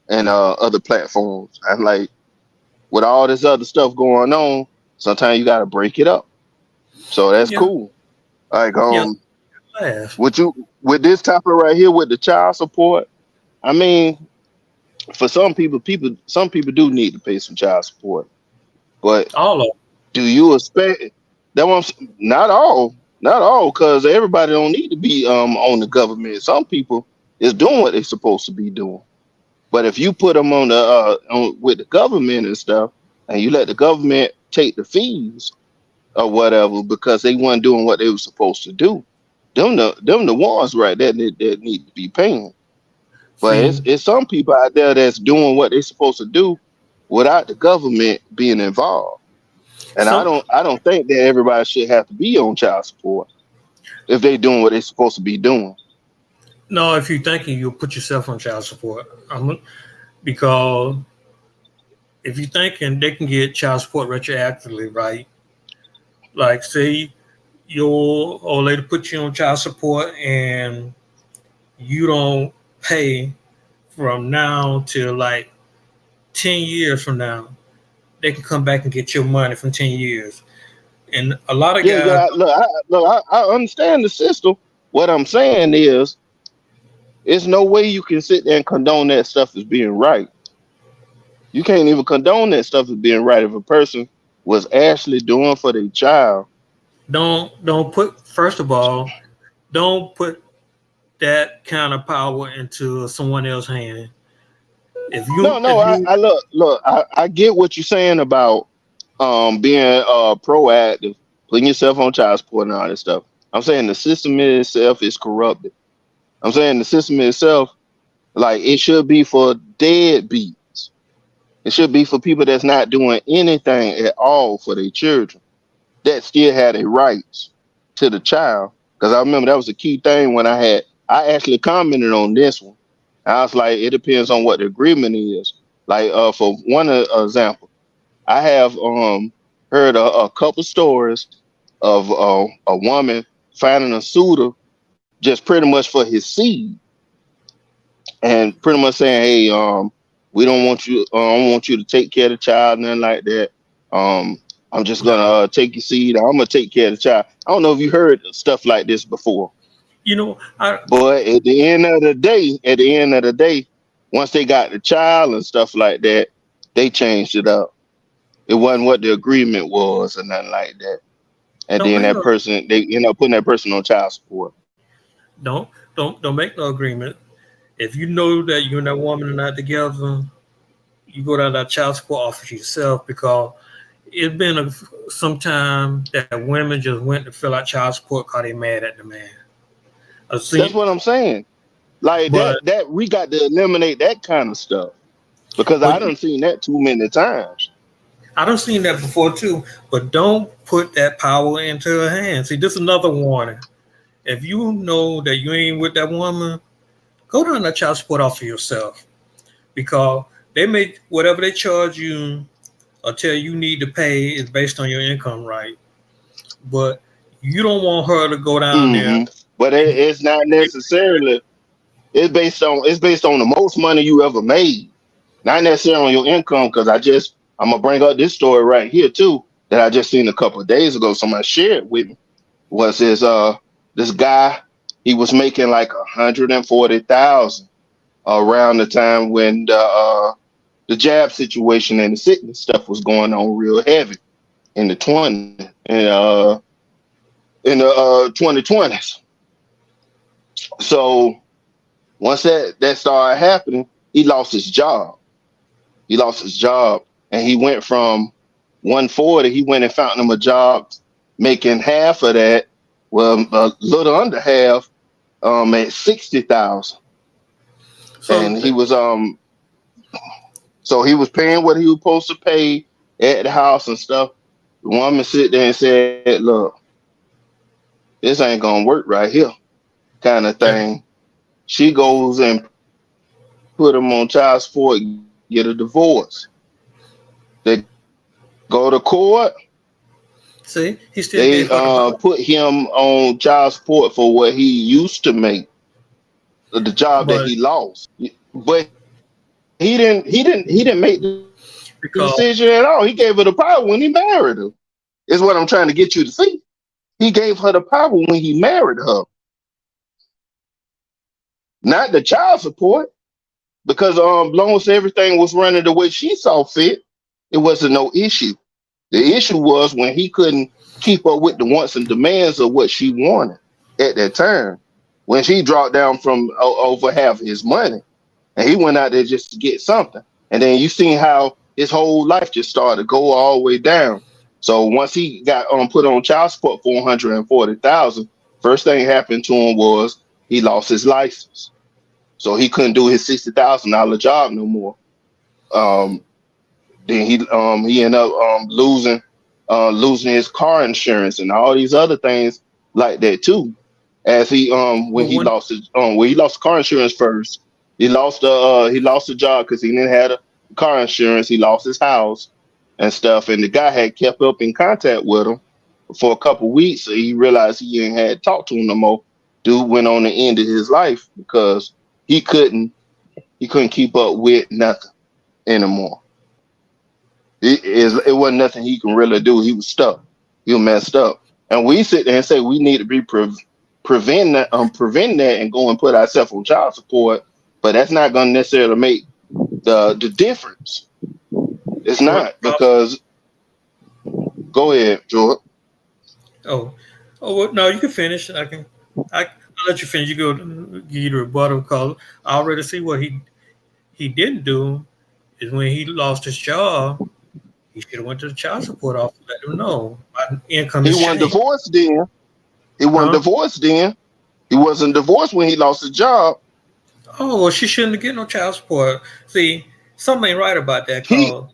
and other platforms. I'm like, with all this other stuff going on, sometimes you got to break it up. So that's yeah, cool. Like yeah, laugh. with this topic right here with the child support. I mean, for some people do need to pay some child support, but All of do you expect that one? Not all, because everybody don't need to be on the government. Some people is doing what they're supposed to be doing. But if you put them on with the government and stuff, and you let the government take the fees or whatever because they weren't doing what they were supposed to do, them the ones right there that need to be paying. But see, it's some people out there that's doing what they're supposed to do without the government being involved. And I some don't I don't think that everybody should have to be on child support if they doing what they're supposed to be doing. no. If you're thinking, you'll put yourself on child support. Because if you're thinking they can get child support retroactively, right? Like, say your old lady put you on child support and you don't pay from now till like 10 years from now, they can come back and get your money from 10 years. And a lot of Yeah, guys, yeah. I understand the system. What I'm saying is, there's no way you can sit there and condone that stuff as being right. You can't even condone that stuff as being right if a person was actually doing for their child. don't put, first of all, don't put that kind of power into someone else's hand. If No, you, no. if I, you, I look. I get what you're saying about being proactive, putting yourself on child support and all that stuff. I'm saying the system in itself is corrupted. I'm saying the system itself, like it should be for deadbeats. It should be for people that's not doing anything at all for their children that still had a rights to the child. Because I remember that was a key thing when I actually commented on this one. I was like, it depends on what the agreement is. Like, for one example, I have heard a couple stories of a woman finding a suitor just pretty much for his seed, and pretty much saying, "Hey, we don't want you. I don't want you to take care of the child, nothing like that. Um, I'm just gonna No, take your seed. I'm gonna take care of the child." I don't know if you heard stuff like this before, I but at the end of the day, once they got the child and stuff like that, they changed it up. It wasn't what the agreement was or nothing like that. And don't then make that no person, they end up putting that person on child support. don't don't make no agreement. If you know that you and that woman are not together, you go down that child support office yourself because it's been some time that women just went to fill out child support because they mad at the man. I That's see, what I'm saying. Like but that we got to eliminate that kind of stuff because but I done seen that too many times. I don't seen that before too. But don't put that power into her hands. See, this is another warning. If you know that you ain't with that woman, go down that child support office yourself because they make whatever they charge you or tell you need to pay is based on your income, right? But you don't want her to go down there But and it's not necessarily. It's based on the most money you ever made, not necessarily on your income. Because I'm gonna bring up this story right here too that I just seen a couple of days ago. Somebody shared with me was this guy. He was making like 140,000 around the time when the jab situation and the sickness stuff was going on real heavy in the 20 in the 2020s. So once that started happening, he lost his job. He lost his job, and he went from 140. He went and found him a job making half of that, well, a little under half, at 60,000, so and he was paying what he was supposed to pay at the house and stuff. The woman sit there and said, "Look, this ain't gonna work right here," kind of yeah. thing. She goes and put him on child support, get a divorce. They go to court. See, he They still gave her the put power, him on child support for what he used to make, the job that he but lost. But he didn't make the decision at all. He because gave her the power when he married her. Is what I'm trying to get you to see. He gave her the power when he married her, not the child support. Because long as everything was running the way she saw fit, it wasn't no issue. The issue was when he couldn't keep up with the wants and demands of what she wanted at that time. When she dropped down from over half of his money, and he went out there just to get something. And then you seen how his whole life just started to go all the way down. So once he got put on child support for 140,000, first thing happened to him was he lost his license. So he couldn't do his $60,000 job no more. Um, then he ended up losing his car insurance and all these other things like that too. As he when but he when lost his when he lost car insurance first, he lost the job because he didn't have a car insurance. He lost his house and stuff, and the guy had kept up in contact with him for a couple weeks. So he realized he ain't had talked to him no more. Dude went on the end of his life because he couldn't he couldn't keep up with nothing anymore. It wasn't nothing he can really do. He was stuck. He was messed up. And we sit there and say we need to be prevent that and go and put ourselves on child support. But that's not going to necessarily make the difference. It's what not because go ahead, George. oh well, no, you can finish. I'll let you finish. You go give you the rebuttal because I already see what he didn't do is when he lost his job. He should have went to the child support office, let them know my income He has wasn't changed, divorced then. He wasn't huh? divorced then. He wasn't divorced when he lost his job. Oh well, she shouldn't get no child support. See, something ain't right about that. He Cause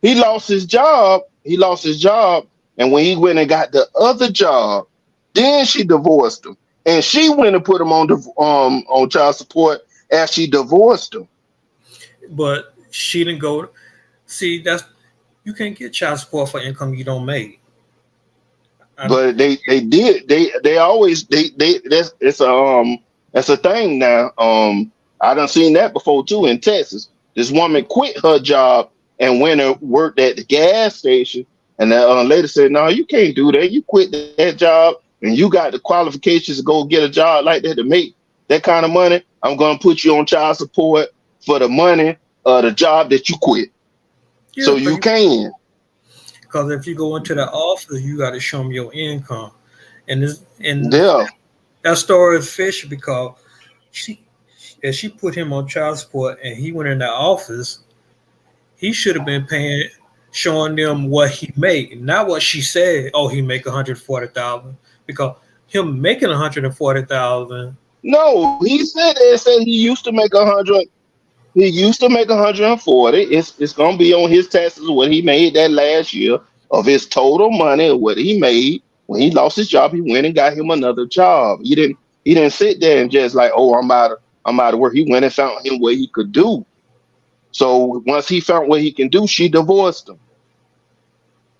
he lost his job. He lost his job, and when he went and got the other job, then she divorced him, and she went and put him on child support after she divorced him. But she didn't go. See, that's you can't get child support for income you don't make. I, But they did they always they that's it's a thing now. I done seen that before too in Texas. This woman quit her job and went and worked at the gas station, and the lady said, "No, you can't do that. You quit that job and you got the qualifications to go get a job like that to make that kind of money. I'm gonna put you on child support for the money of the job that you quit, yeah, so you can." because if you go into the office, you got to show them your income, and Yeah. that story is fishy because she if she put him on child support and he went in the office, he should have been paying, showing them what he made, not what she said. Oh, he make 140,000 because him making 140,000. No, he said he used to make 100. He used to make 140. It's gonna be on his taxes what he made that last year of his total money what he made. When he lost his job, he went and got him another job. He didn't sit there and just like, oh, I'm out of work. He went and found him what he could do. So once he found what he can do, she divorced him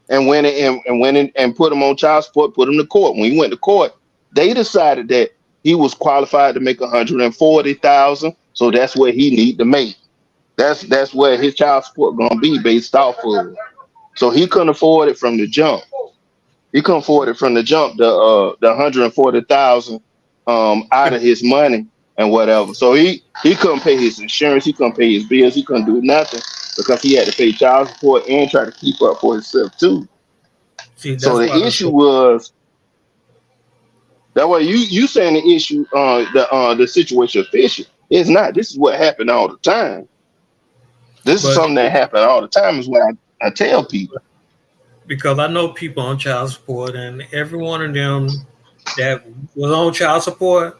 and put him on child support, put him to court. When he went to court, they decided that he was qualified to make 140,000. So that's what he need to make. That's where his child support gonna be based off of. So he couldn't afford it from the jump. He couldn't afford it from the jump. The 140,000 out of his money and whatever. So he couldn't pay his insurance. He couldn't pay his bills. He couldn't do nothing because he had to pay child support and try to keep up for himself too. See, So that's the why I issue said. was that way you saying the issue the situation of fishing. It's not. This is what happened all the time. This is But something that happened all the time is what I tell people. because I know people on child support, and every one of them that was on child support,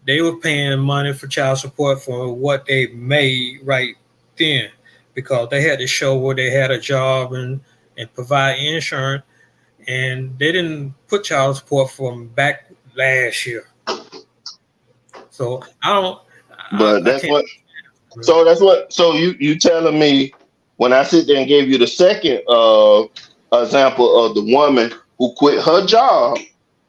they were paying money for child support for what they made right then, because they had to show where they had a job and provide insurance, and they didn't put child support from back last year. So I don't, But I that's can't. what so you telling me when I sit there and gave you the second example of the woman who quit her job,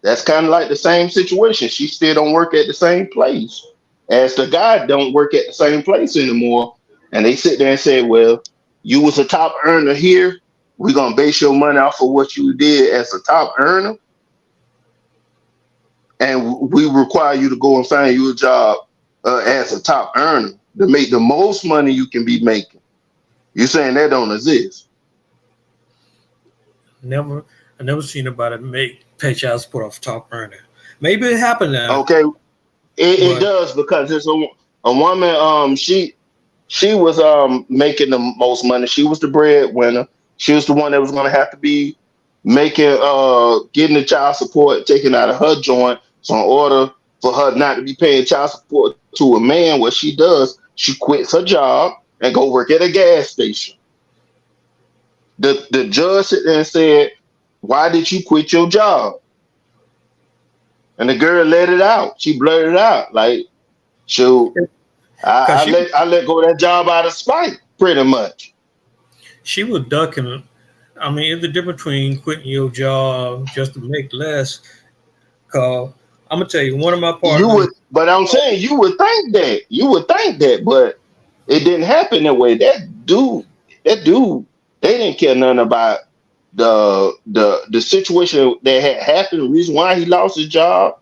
that's kind of like the same situation. She still don't work at the same place as the guy don't work at the same place anymore. And they sit there and say, well, you was a top earner here. We're gonna base your money off of what you did as a top earner, and we require you to go and find you a job as a top earner to make the most money you can be making. You saying that don't exist? Never, I never seen anybody make pay child support off top earner. Maybe it happened now, Okay, it but does because it's a woman. She was making the most money. She was the breadwinner. She was the one that was going to have to be making getting the child support taken out of her joint. So in order for her not to be paying child support to a man, what she does, she quits her job and go work at a gas station. The judge sit there and said, "Why did you quit your job?" And the girl let it out. She blurted it out like, "Shoot, because I let go of that job out of spite, pretty much." she was ducking. I mean, it's the difference between quitting your job just to make less. Cause I'm gonna tell you, one of my You partners. would, but I'm saying you would think that, but it didn't happen that way. That dude, they didn't care nothing about the situation that had happened, the reason why he lost his job,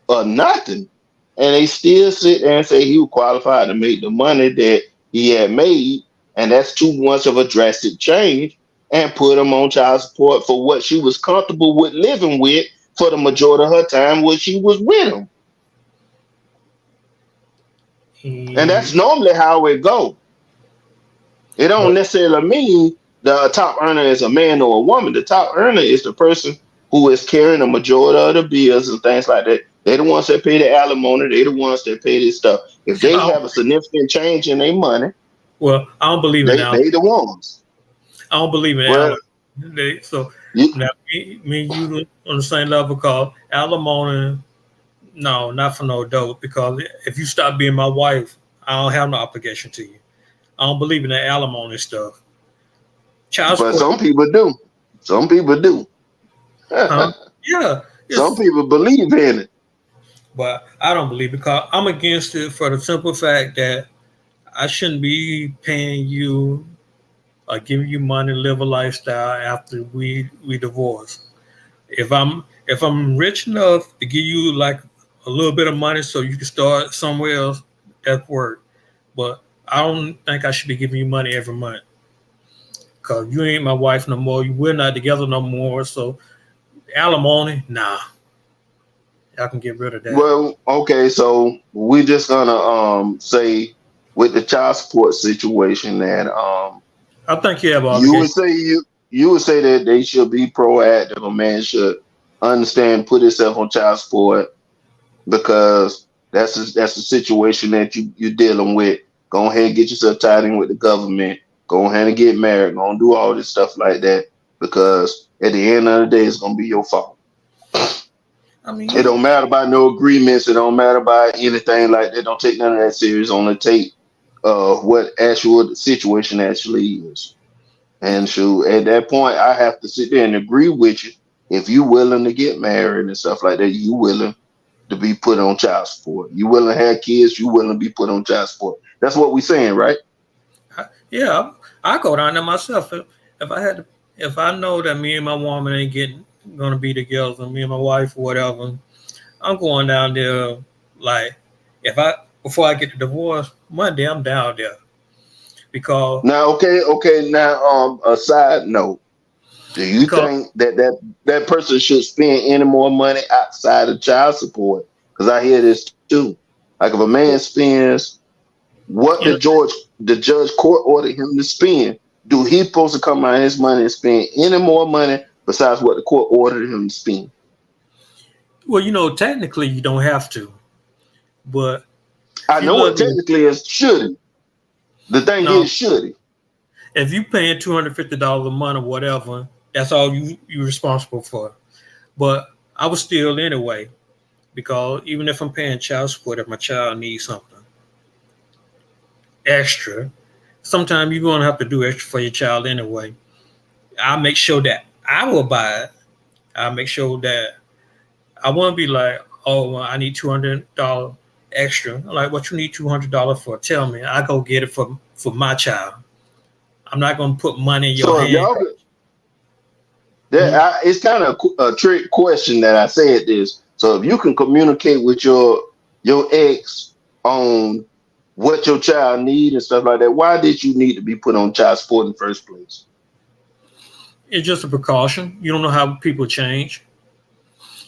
or nothing. And they still sit there and say he was qualified to make the money that he had made, and that's too much of a drastic change, and put him on child support for what she was comfortable with living with for the majority of her time when she was with him. And He, that's normally how it go. It don't but necessarily mean the top earner is a man or a woman. The top earner is the person who is carrying the majority of the bills and things like that. They the ones that pay the alimony. They the ones that pay this stuff. If I they don't, have a significant change in their money, well, I don't believe in they the ones. I don't believe in Well, alimony. So you, now me and you on the same level. Cause alimony, no, not for no dope. Because if you stop being my wife, I don't have no obligation to you. I don't believe in that alimony stuff. Child But support, some people do. Some people do. huh? Yeah, Some it's people believe in it. but I don't believe it because I'm against it for the simple fact that I shouldn't be paying you or giving you money to live a lifestyle after we divorce. If I'm rich enough to give you like a little bit of money so you can start somewhere else, that's work. But I don't think I should be giving you money every month because you ain't my wife no more. We're not together no more. So alimony, nah, I can get rid of that. Well, okay, so we're just gonna say with the child support situation that I think you have an you would obligation. say you would say that they should be proactive. A man should understand, put himself on child support because that's a situation that you're dealing with. Go ahead and get yourself tied in with the government. Go ahead and get married. Go and do all this stuff like that because at the end of the day, it's gonna be your fault. I mean, It don't matter about no agreements. It don't matter about anything like that. Don't take none of that serious. Only take what actual situation actually is. And so at that point, I have to sit there and agree with you. If you willing to get married and stuff like that, you willing to be put on child support. You willing to have kids, you willing to be put on child support. That's what we saying, right? yeah, I go down there myself. If I had, to, if I know that me and my woman ain't getting gonna be together, me and my wife or whatever, I'm going down there. Like, if I before I get the divorce Monday, I'm down there because Now, okay. Now, a side note: do you because think that person should spend any more money outside of child support? Because I hear this too. Like if a man spends what you know, the judge court ordered him to spend, do he supposed to come out of his money and spend any more money besides what the court ordered him to spend? well, technically you don't have to, but I if you know love it your technically is should he. The thing no, is, should he? if you paying $250 a month or whatever, that's all you responsible for. But I was still anyway because even if I'm paying child support, if my child needs something extra, sometimes you're gonna have to do extra for your child anyway. I make sure that I will buy it. I make sure that I won't be like, oh, well, I need $200 extra. I'm like, what you need $200 for? Tell me. I go get it for my child. I'm not gonna put money in your So if hand. y'all, Hmm? it's kind of a trick question that I said this. So if you can communicate with your ex on what your child need and stuff like that, why did you need to be put on child support in the first place? It's just a precaution. You don't know how people change.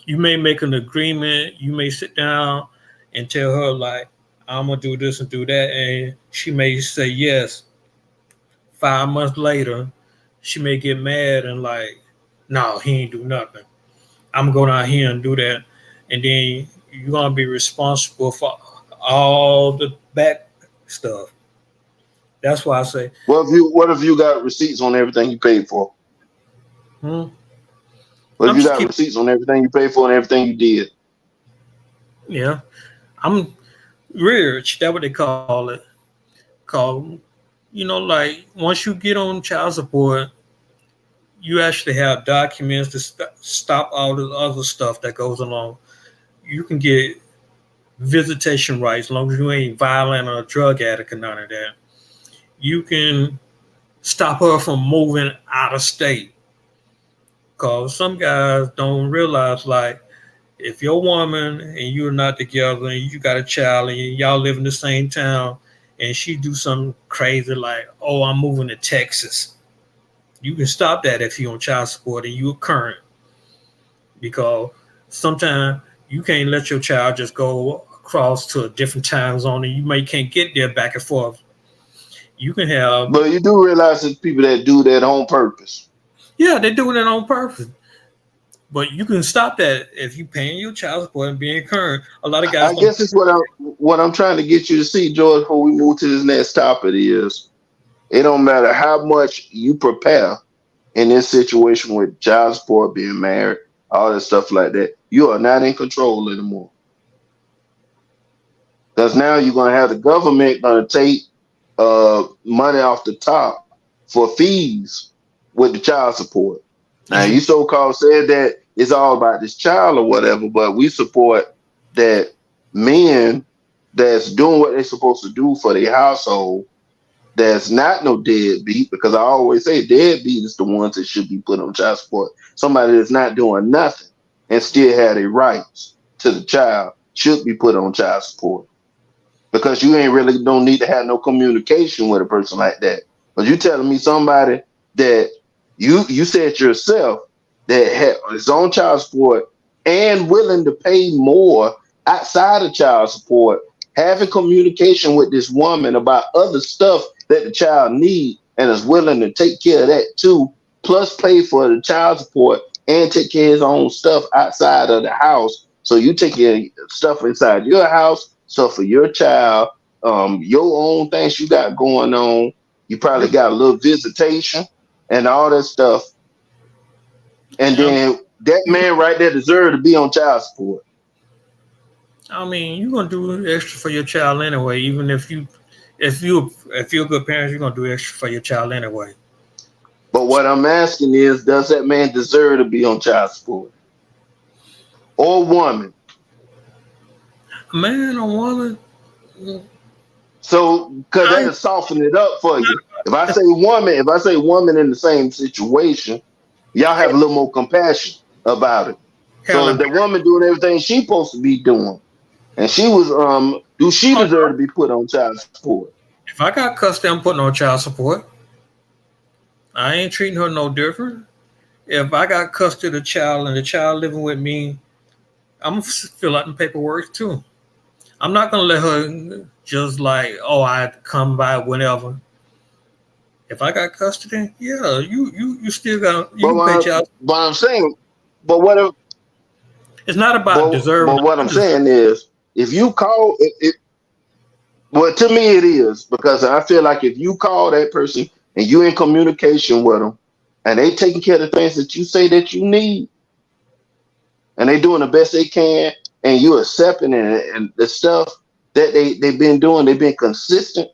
You may make an agreement. You may sit down and tell her like, I'm gonna do this and do that, and she may say yes. 5 months later, she may get mad and like, no, he ain't do nothing. I'm gonna go down here and do that, and then you're gonna be responsible for all the back stuff. That's why I say, What if you got receipts on everything you paid for? hmm, What if I'm you just got keep, receipts on everything you paid for and everything you did? yeah, I'm rich. That's what they call it. Call, like once you get on child support, you actually have documents to stop all the other stuff that goes along. You can get visitation rights as long as you ain't violent or a drug addict or none of that. You can stop her from moving out of state. Cause some guys don't realize like if your woman and you're not together and you got a child and y'all live in the same town and she do something crazy like, oh, I'm moving to Texas. You can stop that if you're on child support and you're current because sometimes you can't let your child just go across to a different time zone and you may can't get there back and forth. You can have, But you do realize there's people that do that on purpose. yeah, they're doing it on purpose. But you can stop that if you paying your child support and being current. A lot of guys I don't. guess it's what I'm trying to get you to see, George, before we move to this next topic is it don't matter how much you prepare in this situation with child support, being married, all that stuff like that. You are not in control anymore. because now you're gonna have the government gonna take money off the top for fees with the child support. Now Is you you so called said that it's all about this child or whatever, but we support that men that's doing what they're supposed to do for their household, that's not no deadbeat, because I always say deadbeat is the ones that should be put on child support. Somebody that's not doing nothing and still had their rights to the child should be put on child support, because you ain't really don't need to have no communication with a person like that. But you telling me somebody that you said yourself that is on child support and willing to pay more outside of child support, having communication with this woman about other stuff that the child need, and is willing to take care of that too, plus pay for the child support and take care of his own stuff outside of the house. So you take care of stuff inside your house, stuff for your child, your own things you got going on. You probably you got a little visitation and all that stuff. And um, then that you man right there deserve to be on child support. I mean, you're gonna do extra for your child anyway. Even if you're a good parent, you're gonna do extra for your child anyway. But what I'm asking is, does that man deserve to be on child support? Or woman? A man or woman, So, because I that'll soften it up for you. If I say woman in the same situation, y'all have a little more compassion about it. So Helen, if the woman doing everything she supposed to be doing, and she was do she deserve to be put on child support? if I got custody, I'm putting on child support. I ain't treating her no different. If I got custody of the child and the child living with me, I'm gonna fill out the paperwork too. I'm not gonna let her just like, oh, I come by whenever. If I got custody, yeah, you still got you But can pay child. but I'm saying, but what if, It's not about deserving. but what I'm I deserve. saying is, if you call it, well, to me it is, because I feel like if you call that person and you in communication with them, and they taking care of the things that you say that you need, and they doing the best they can, and you accepting it, and the stuff that they've been doing, they've been consistent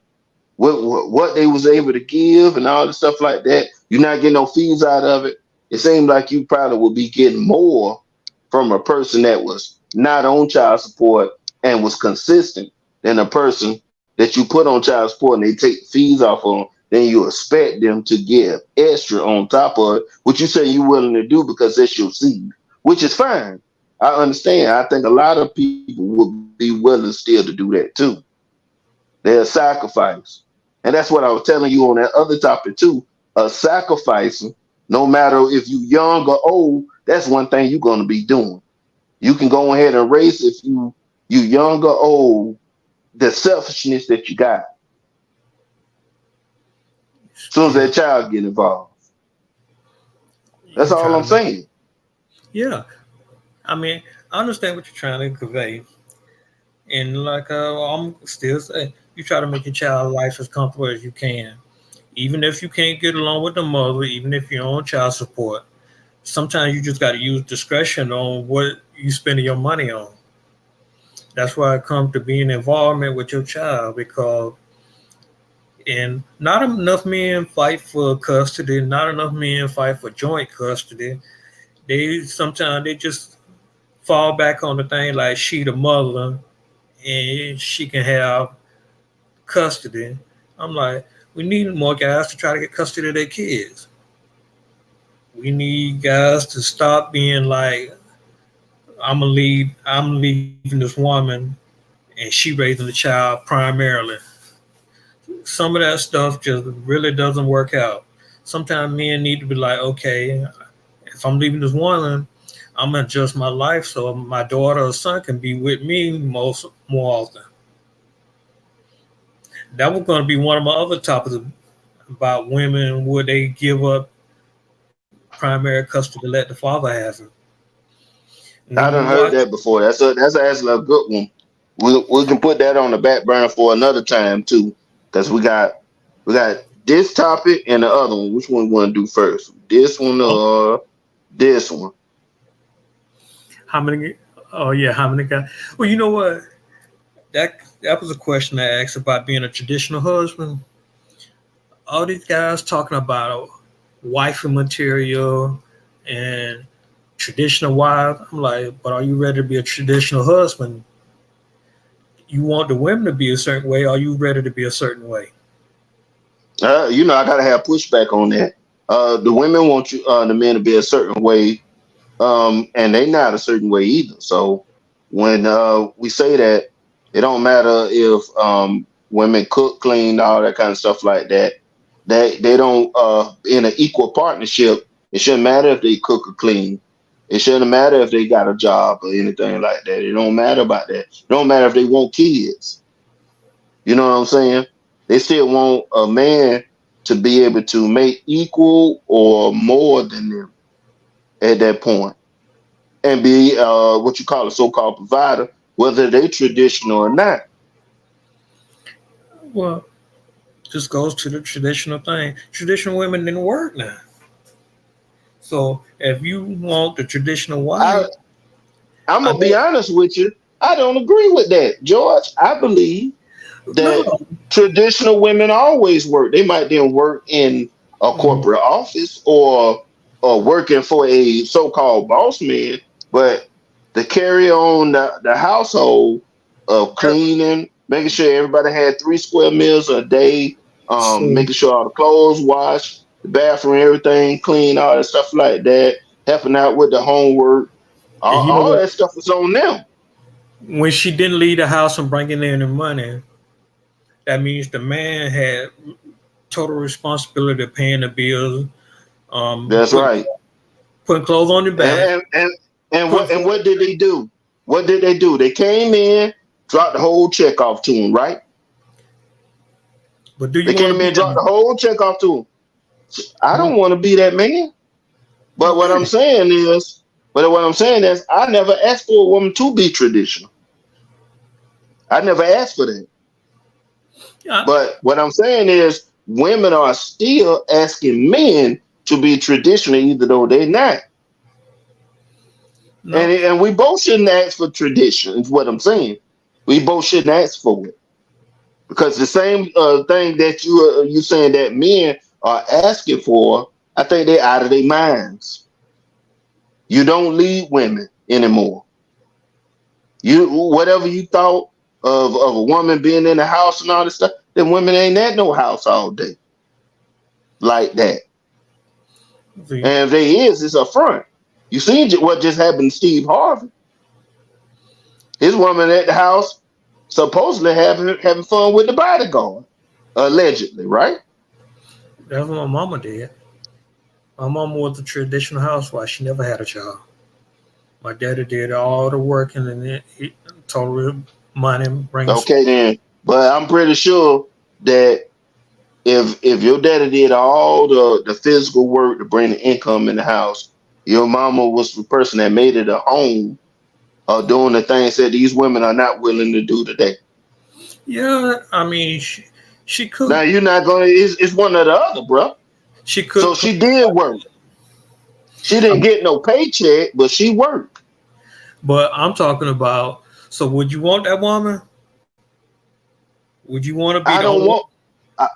what they was able to give and all the stuff like that. You're not getting no fees out of it. It seemed like you probably would be getting more from a person that was not on child support and was consistent than a person that you put on child support and they take fees off on. Then you expect them to give extra on top of it, which you say you're willing to do because that's your seed, which is fine. I understand. I think a lot of people would be willing still to do that too. They're sacrifice. And that's what I was telling you on that other topic too. Sacrificing, no matter if you young or old, that's one thing you're gonna be doing. You can go ahead and race if you young or old, the selfishness that you got. As soon as Yeah, that child get involved. That's you all try I'm to make. saying. Yeah, I mean, I understand what you're trying to convey, and like I'm still saying, you try to make your child life as comfortable as you can, even if you can't get along with the mother, even if you're on child support. Sometimes you just got to use discretion on what you spending your money on. That's why it comes to being involvement with your child because and not enough men fight for custody, not enough men fight for joint custody. They sometimes they just fall back on the thing like she the mother and she can have custody. I'm like, we need more guys to try to get custody of their kids. We need guys to stop being like, I'm leaving this woman and she raising the child primarily. Some of that stuff just really doesn't work out. Sometimes men need to be like, okay, if I'm leaving this woman, I'm gonna adjust my life so my daughter or son can be with me more often. That was gonna be one of my other topics about women. Would they give up primary custody to let the father have it? And then I you done watch. heard that before. That's actually a good one. We can put that on the back burner for another time too, because we got this topic and the other one. Which one we want to do first? This one Oh, or this one? how many? Oh yeah, how many guys? Well, you know what? That that was a question I asked about being a traditional husband. All these guys talking about wifey material and traditional wives. I'm like, but are you ready to be a traditional husband? You want the women to be a certain way. Are you ready to be a certain way? I gotta have pushback on that. The women want the men to be a certain way, and they not a certain way either. So when we say that, it don't matter if women cook, clean, all that kind of stuff like that. They don't in an equal partnership. It shouldn't matter if they cook or clean. It shouldn't matter if they got a job or anything like that. It don't matter about that. It don't matter if they want kids. You know what I'm saying? They still want a man to be able to make equal or more than them at that point and be what you call a so-called provider, whether they traditional or not. Well, just goes to the traditional thing. Traditional women didn't work now. So if you want the traditional wife, I I'm I gonna be know honest with you. I don't agree with that, George. I believe that no. traditional women always work. They might then work in a Mhm. corporate office or working for a so-called boss man, but to carry on the household of cleaning, making sure everybody had 3 square meals a day, So making sure all the clothes washed, the bathroom, everything clean, all that stuff like that, helping out with the homework, and you know all what? that stuff is on them. When she didn't leave the house and bringing in the money, that means the man had total responsibility of paying the bills, That's putting right. putting clothes on the And back, and and and putting what and food. what did they do? What did they do? They came in, dropped the whole check off to him, right? But do They you want to came be in, dropped the that? whole check off to him. I don't Well, want to be that man. But what I'm okay. saying is, but what I'm saying is, I never asked for a woman to be traditional. I never asked for that. Yeah, But what I'm saying is, women are still asking men to be traditional, even though they're not. no. And we both shouldn't ask for tradition. Is what I'm saying. We both shouldn't ask for it. Because the same thing that you saying that men are asking for, I think they're out of their minds. You don't lead women anymore. You whatever you thought of a woman being in the house and all this stuff, then women ain't at no house all day like that. See, And if they is, it's a front. You seen what just happened to Steve Harvey? His woman at the house supposedly having fun with the bodyguard, allegedly, right? that's what my mama did. My mama was a traditional housewife. She never had a child. My daddy did all the work and then he told her money brings. Okay then. But I'm pretty sure that if your daddy did all the physical work to bring the income in the house, your mama was the person that made it a home doing the things that these women are not willing to do today. Yeah, I mean, she Now could you're not gonna it's one or the other, bro. she So could, she did work. She didn't get no paycheck, but she worked. but I'm talking about. So would you want that woman? Would you want to be the I only don't one? want I,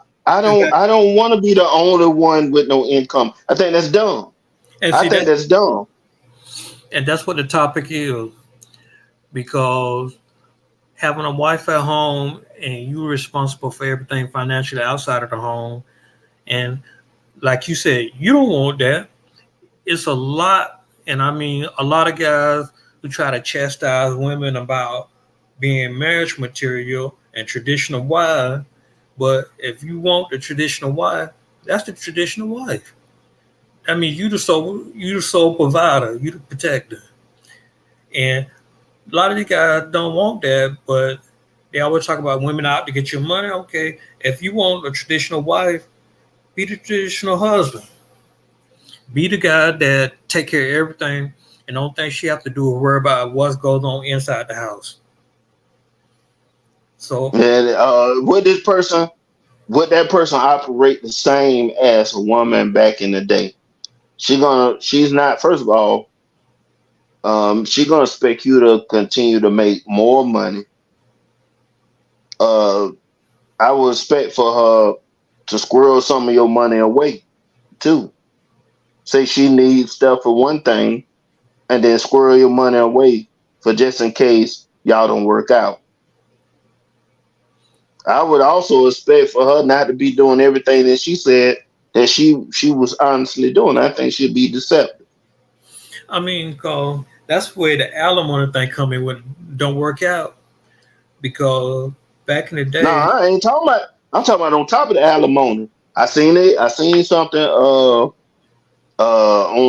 Is that I don't want to be the only one with no income. I think that's dumb. and I see think that that's dumb. and that's what the topic is because having a wife at home and you're responsible for everything financially outside of the home, and like you said, you don't want that. It's a lot, and I mean a lot of guys who try to chastise women about being marriage material and traditional wife. But if you want the traditional wife, that's the traditional wife. I mean, you the sole provider, you the protector, and a lot of these guys don't want that, but they always talk about women out to get your money. Okay, if you want a traditional wife, be the traditional husband. Be the guy that take care of everything and don't think she have to do is worry about what goes on inside the house. So And would that person operate the same as a woman back in the day? She's not, first of all, she's gonna expect you to continue to make more money uh, I would expect for her to squirrel some of your money away too. Say she needs stuff for one thing, and then squirrel your money away for just in case y'all don't work out. I would also expect for her not to be doing everything that she said that she was honestly doing. I think she'd be deceptive. I mean, cause that's where the alimony thing come in when don't work out. Because back in the No, day, I ain't talking about. I'm talking about on top of the alimony. I seen it. I seen something on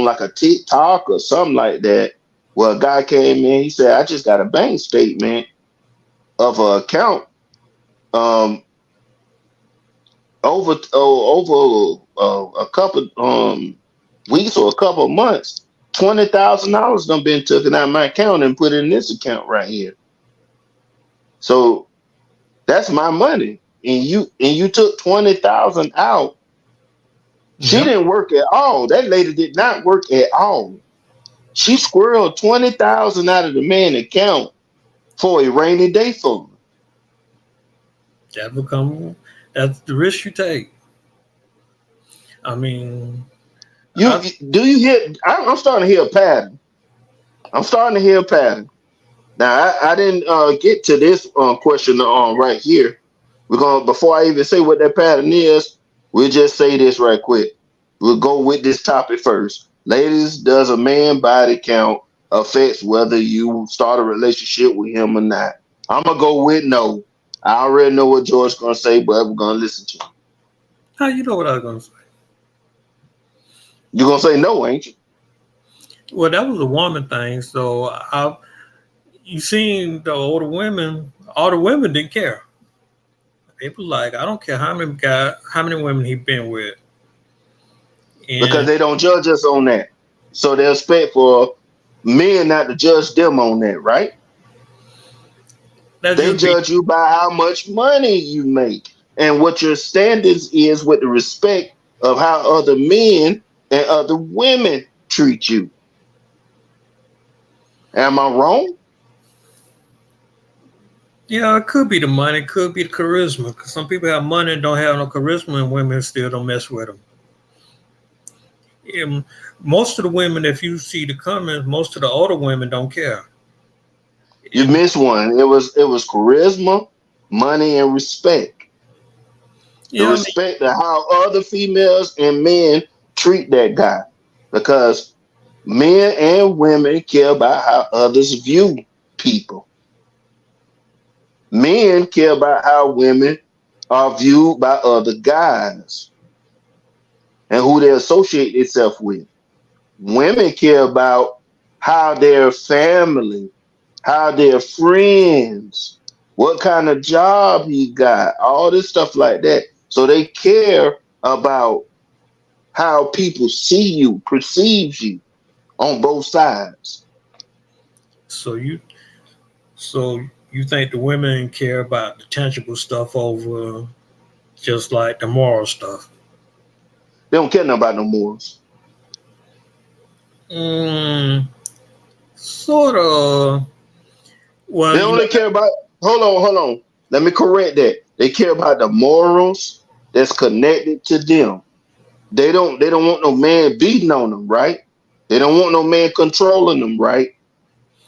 like a TikTok or something like that. Where a guy came in, he said, "I just got a bank statement of an account um over a couple weeks or a couple of months. $20,000 done been taken out of my account and put in this account right here. So that's my money, and you took 20,000 out. She yeah, didn't work at all. That lady did not work at all. She squirreled 20,000 out of the man account for a rainy day fund. that become that's the risk you take. I mean, You I do you hear? I'm starting to hear a pattern. I'm starting to hear a pattern. Now I didn't get to this question right here. We're gonna before I even say what that pattern is, we'll just say this right quick. We'll go with this topic first. Ladies, does a man body count affects whether you start a relationship with him or not? I'm gonna go with no. I already know what George's gonna say, but we're gonna listen to him. how you know what I was gonna say? You're gonna say no, ain't you? Well, that was a woman thing. So I, you seen the older women. All the women didn't care. They was like, I don't care how many women he been with, Because and they don't judge us on that. So they expect for men not to judge them on that, right? that They just be judge you by how much money you make and what your standards is with the respect of how other men and other women treat you. Am I wrong? yeah. It could be the money, it could be the charisma. 'Cause some people have money and don't have no charisma, and women still don't mess with them. And most of the women, if you see the comments, most of the older women don't care. You And missed one. It was charisma, money, and respect. The yeah, I mean, respect of how other females and men treat that guy. Because men and women care about how others view people. Men care about how women are viewed by other guys and who they associate themselves with. Women care about how their family, how their friends, what kind of job he got, all this stuff like that. So they care about how people see you, perceive you on both sides. so so you think the women care about the tangible stuff over just like the moral stuff? They don't care nothing about no morals. Mm, sort of. Well, They only care about, hold on. Let me correct that. They care about the morals that's connected to them. They don't want no man beating on them, right? They don't want no man controlling them, right?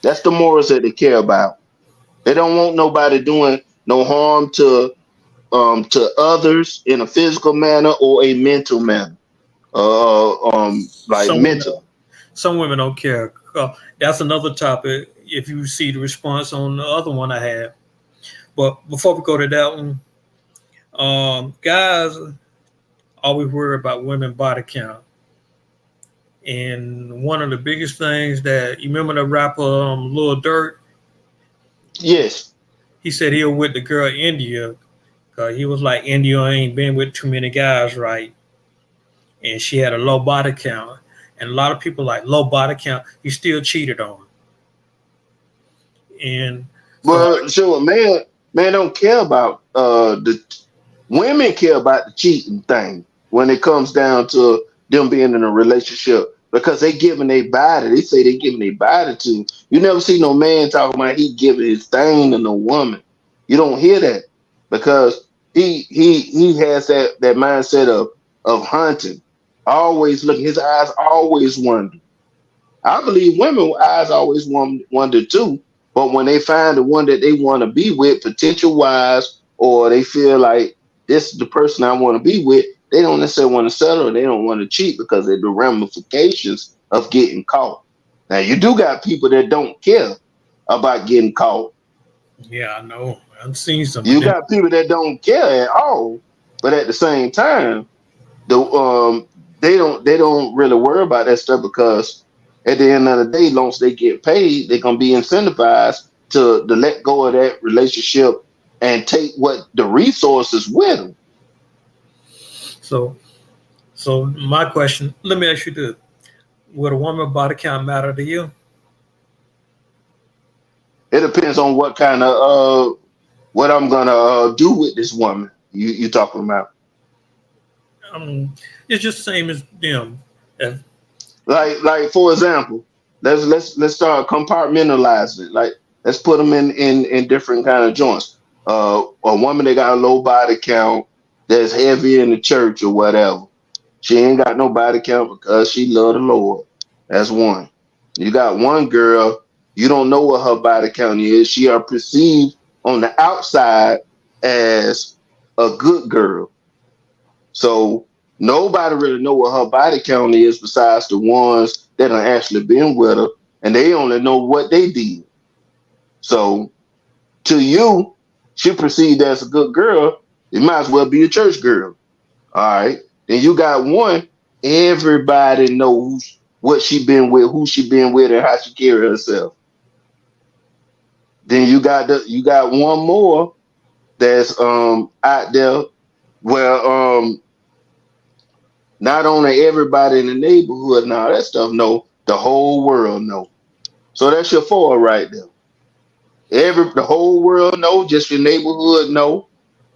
That's the morals that they care about. They don't want nobody doing no harm to others in a physical manner or a mental manner. Like some women mentally. some women don't care. That's another topic. If you see the response on the other one I had, but before we go to that one, guys always worry about women body count. And one of the biggest things that you remember the rapper Lil Durk, Yes. he said he was with the girl India. He was like India ain't been with too many guys, right? And she had a low body count. And a lot of people like low body count. He still cheated on her. And so Well, sure, man don't care about the women care about the cheating thing when it comes down to them being in a relationship because they giving their body. They say they giving their body to. You never see no man talking about he giving his thing to no woman. You don't hear that. because he has that mindset of hunting, always looking. His eyes always wander. I believe women eyes always wonder too, but when they find the one that they want to be with, potential wise, or they feel like this is the person I want to be with, they don't necessarily want to settle. They don't want to cheat because of the ramifications of getting caught. Now you do got people that don't care about getting caught. Yeah, I know. I've seen some of You them. got people that don't care at all, but at the same time, they don't really worry about that stuff because at the end of the day, once they get paid, they're gonna be incentivized to let go of that relationship and take what the resources with them. So, so my question. Let me ask you this: would a woman body count matter to you? It depends on what kind of what I'm gonna do with this woman. You talking about? Um, it's just the same as them. If, Like for example, let's start compartmentalizing it. Like let's put them in different kind of joints. A woman that got a low body count that's heavy in the church or whatever. She ain't got no body count because she love the Lord. That's one. You got one girl, you don't know what her body count is. She are perceived on the outside as a good girl. So nobody really know what her body count is besides the ones that have actually been with her, and they only know what they did. So to you, she perceived as a good girl. It might as well be a church girl. All right. Then you got one. Everybody knows what she been with, who she been with, and how she carry herself. Then you got one more that's out there where not only everybody in the neighborhood and all that stuff know, the whole world know. So that's your four right there. The whole world know, just your neighborhood know.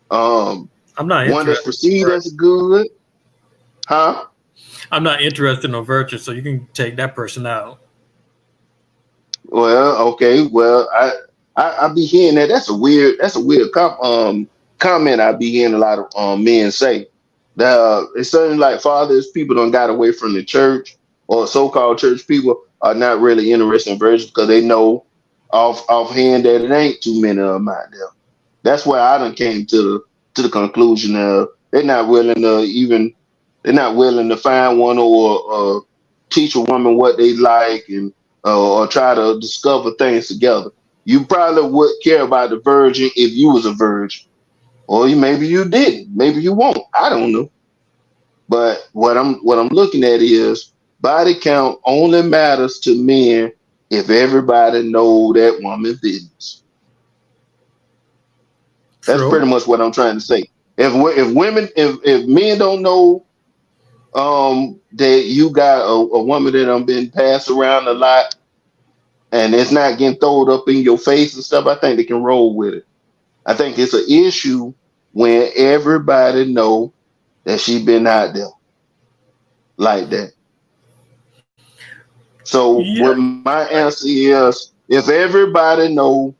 Um, I'm not one that's interested. perceived as good, huh? I'm not interested in no virtue, so you can take that person out. Well, okay. Well, I be hearing that. That's a weird comment. I be hearing a lot of men say. It's something like fathers, people don't got away from the church or so-called church people are not really interested in virgins because they know offhand that it ain't too many of them out there. That's where I done came to the conclusion of they're not willing to find one or teach a woman what they like and or try to discover things together. You probably would care about the virgin if you was a virgin, or maybe you didn't. Maybe you won't. I don't know. But what I'm looking at is body count only matters to men if everybody know that woman business. That's True. pretty much what I'm trying to say. If men don't know that you got a woman that been passed around a lot and it's not getting thrown up in your face and stuff, I think they can roll with it. I think it's an issue when everybody know that she been out there like that. So Yeah. what my answer is, if everybody know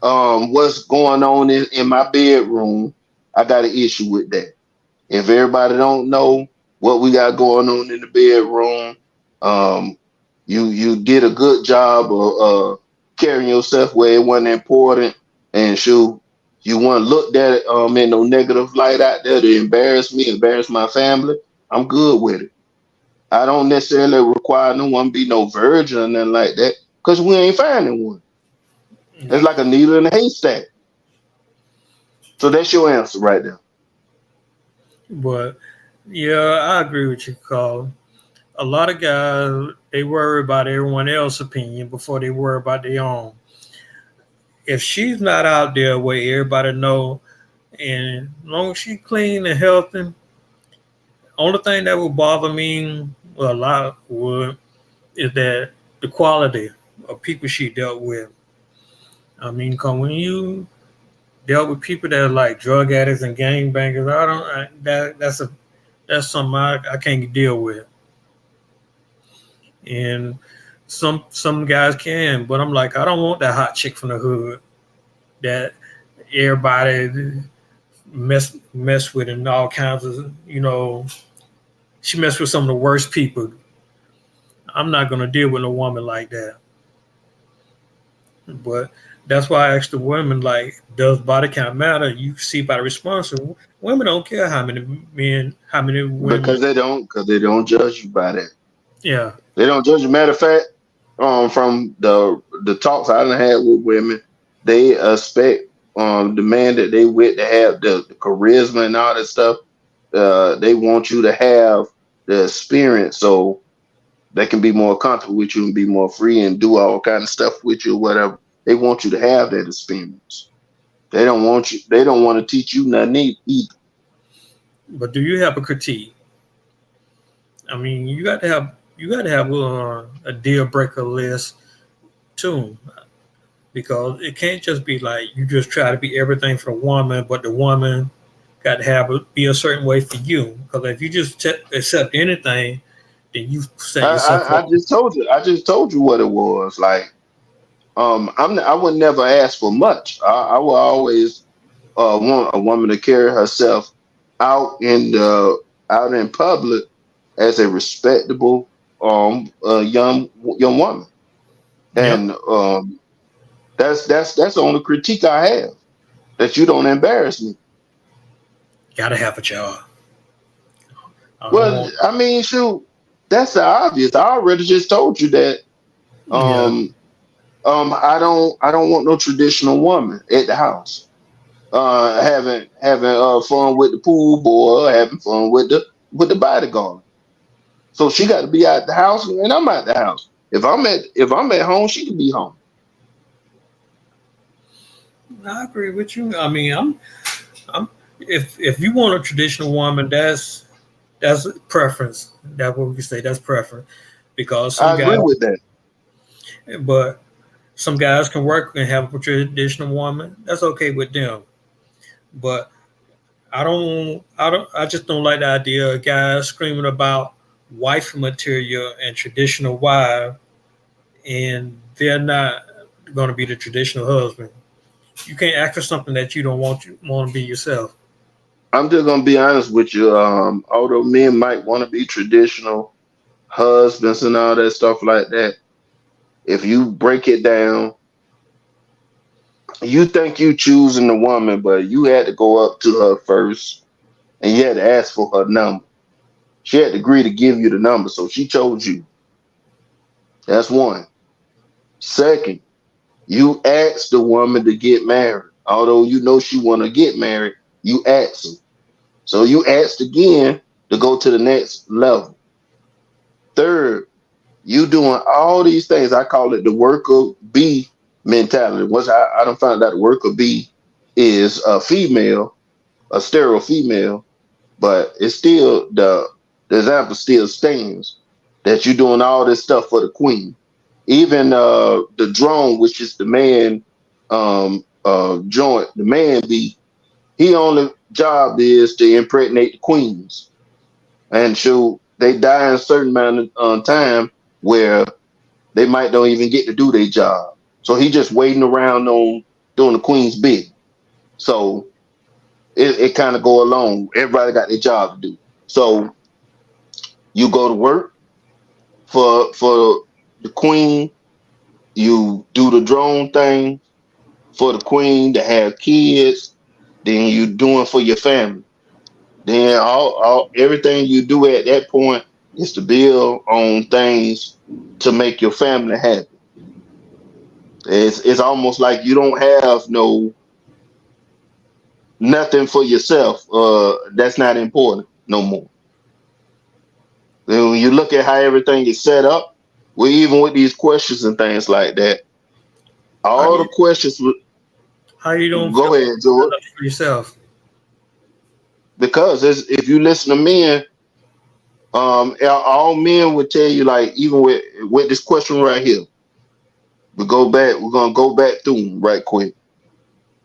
what's going on in my bedroom, I got an issue with that. If everybody don't know what we got going on in the bedroom, um, you did a good job of carrying yourself where it wasn't important, and shoot, you weren't looked at it in no negative light out there to embarrass me, embarrass my family. I'm good with it. I don't necessarily require no one be no virgin or nothing like that, because we ain't finding one. It's like a needle in a haystack. So that's your answer right there. But yeah, I agree with you, Carl. A lot of guys they worry about everyone else's opinion before they worry about their own. If she's not out there where everybody know, and as long as she's clean and healthy, only thing that would bother me, well, a lot would, is that the quality of people she dealt with. I mean, 'cause when you dealt with people that are like drug addicts and gangbangers, that's something I can't deal with. And some guys can, but I'm like, I don't want that hot chick from the hood that everybody mess with and all kinds of she messed with some of the worst people. I'm not gonna deal with a woman like that. But that's why I asked the women, like, does body count matter? You see by the response, women don't care how many men, how many women. because they don't judge you by that. Yeah, They don't judge you. Matter of fact, from the talks I done had with women, they expect the man that they with to have the charisma and all that stuff. They want you to have the experience so they can be more comfortable with you and be more free and do all kind of stuff with you or whatever. They want you to have that experience. They don't want you. They don't want to teach you nothing either. but do you have a critique? I mean, you got to have a deal breaker list too, because it can't just be like you just try to be everything for the woman, but the woman got to be a certain way for you. Because if you just accept anything, then you set yourself I up. just told you. I just told you what it was. Like I would never ask for much. I will always want a woman to carry herself out out in public as a respectable young woman, Yep, and that's the only critique I have, that you don't embarrass me. got to have a job. I don't Well, want. I mean, shoot, that's the obvious. I already just told you that. Yeah, Um, I don't want no traditional woman at the house. Having fun with the pool boy, having fun with the bodyguard. So she got to be out the house, and I'm out the house. If I'm at home, she can be home. I agree with you. I mean, I'm if you want a traditional woman, that's preference. That's what we say. That's preference because I some guys, agree with that. but some guys can work and have a traditional woman. That's okay with them. But I just don't like the idea of guys screaming about wife material and traditional wife, and they're not going to be the traditional husband. You can't act for something that you don't want to be yourself. I'm just gonna be honest with you. Although men might want to be traditional husbands and all that stuff like that, if you break it down, you think you choosing the woman, but you had to go up to her first, and you had to ask for her number. She had to agree to give you the number, so she chose you. That's one. Second, you asked the woman to get married. Although you know she want to get married, you asked her. So you asked again to go to the next level. Third, you doing all these things. I call it the worker bee mentality. Once I don't find out the worker bee is a female, a sterile female, but it's still the example still stands that you're doing all this stuff for the queen. Even the drone, which is the man joint, the man bee, he only job is to impregnate the queens, and so they die in a certain amount of time where they might don't even get to do their job. So he just waiting around on doing the queen's bid. So it kind of go along. Everybody got their job to do. So you go to work for the queen. You do the drone thing for the queen to have kids. Then you doing for your family. Then all everything you do at that point is to build on things to make your family happy. It's almost like you don't have nothing for yourself. That's not important no more. Then when you look at how everything is set up, well, even with these questions and things like that, How all the you questions. how you don't feel Go like ahead, you George. enough for yourself? Because if you listen to men, all men would tell you, like, even with this question right here, we go back. We're gonna go back through 'em right quick.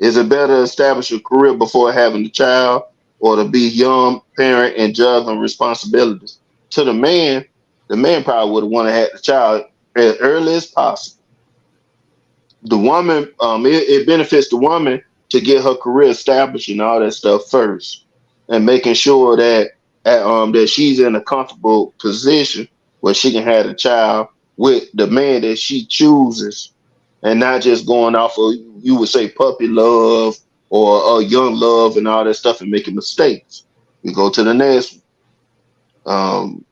Is it better to establish a career before having a child, or to be young parent and juggling responsibilities? To the man probably would have wanted to have the child as early as possible. The woman, it benefits the woman to get her career established and all that stuff first, and making sure that that she's in a comfortable position where she can have a child with the man that she chooses, and not just going off of, you would say, puppy love or young love and all that stuff and making mistakes. We go to the next one.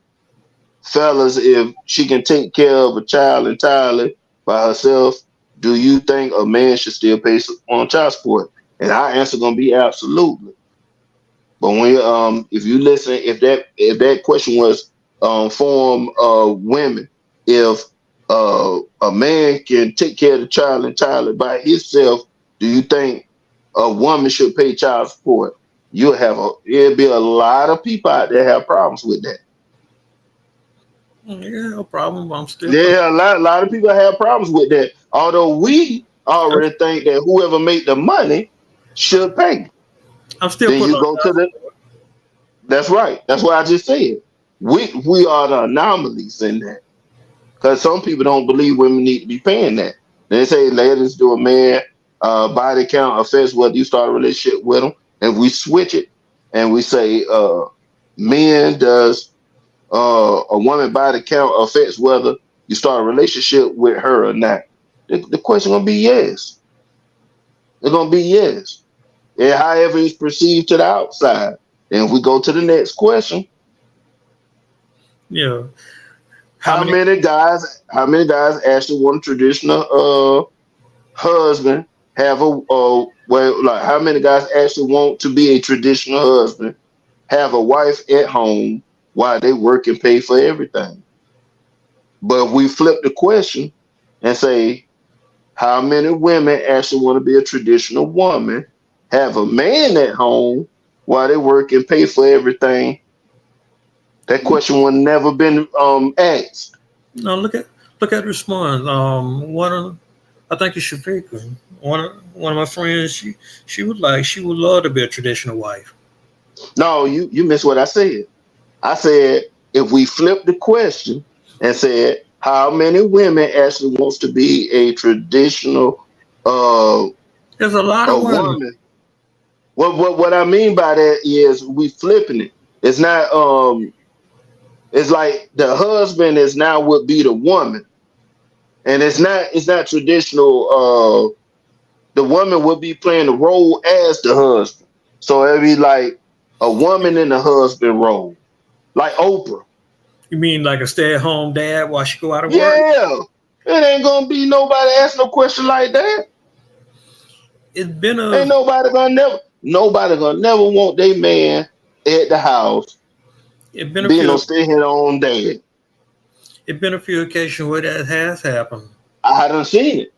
Fellas, if she can take care of a child entirely by herself, do you think a man should still pay on child support? And our answer gonna be absolutely. But when if you listen, if that question was from women, if a man can take care of the child entirely by himself, do you think a woman should pay child support? It'll be a lot of people out there have problems with that. Yeah, no problem. I'm still put. Yeah, a lot of people have problems with that. Although we I'm, already think that whoever made the money should pay. I'm still Then putting you on go to child the. support. That's right. That's what I just said. We are the anomalies in that, because some people don't believe women need to be paying that. They say, ladies, do a man body count affects whether you start a relationship with them, and we switch it and we say, men does a woman body count affects whether you start a relationship with her or not? The question gonna be yes. It's gonna be yes. And however it's perceived to the outside. And if we go to the next question, Yeah. How how many? many guys actually want a traditional husband have a well, like, how many guys actually want to be a traditional husband, have a wife at home while they work and pay for everything? But if we flip the question and say, how many women actually want to be a traditional woman, have a man at home while they work and pay for everything? That question would never been asked. No, look at the response. One of I think it's Shafika. One of my friends. She would love to be a traditional wife. No, you missed what I said. I said, if we flip the question and said, how many women actually wants to be a traditional uh There's a lot a of women. woman? What I mean by that is we flipping it. It's not it's like the husband is now would be the woman, and it's not traditional. The woman would be playing the role as the husband, so it'd be like a woman in the husband role, like Oprah. You mean like a stay-at-home dad while she go out of work? Yeah, it ain't gonna be nobody ask no question like that. It's been Ain't a nobody gonna never want their man at the house it been a being no few stay at home dad. it been a few occasions where that has happened. I done seen it.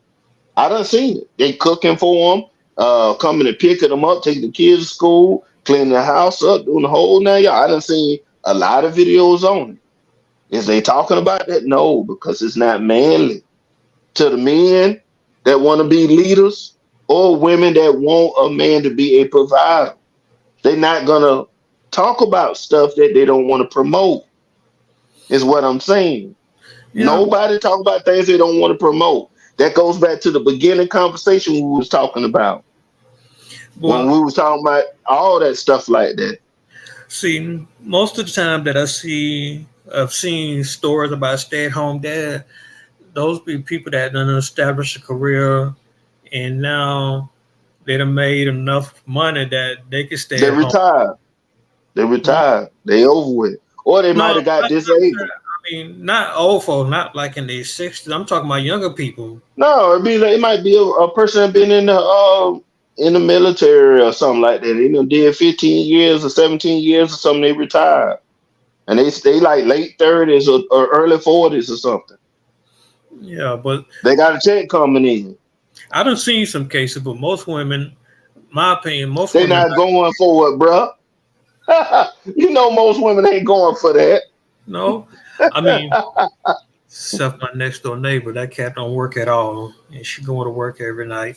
I done seen it. They cooking for them, coming and picking them up, taking the kids to school, cleaning the house up, doing the whole nine yards. I done seen a lot of videos on it. Is they talking about that? No, because it's not manly. To the men that want to be leaders, or women that want a man to be a provider, they're not gonna talk about stuff that they don't want to promote. Is what I'm saying. Yeah, Nobody talk about things they don't want to promote. That goes back to the beginning conversation we was talking about, when well, we was talking about all that stuff like that. see, most of the time that I've seen stories about stay-at-home dad. Those be people that done established a career and now they done made enough money that they can stay They at home. retired. They Hmm? retired. They over with. Or they No, might have got disabled. I mean not old folks, not like in their 60s. I'm talking about younger people. No, it might be a person that been in the military or something like that. They done did 15 years or 17 years or something. They retired, and they stay like late 30s or early 40s or something. Yeah, but They got a check coming in. I done seen some cases, but most women, my opinion, most They women not going for it, bruh. Most women ain't going for that. no. I mean, except my next door neighbor, that cat don't work at all, and she going to work every night.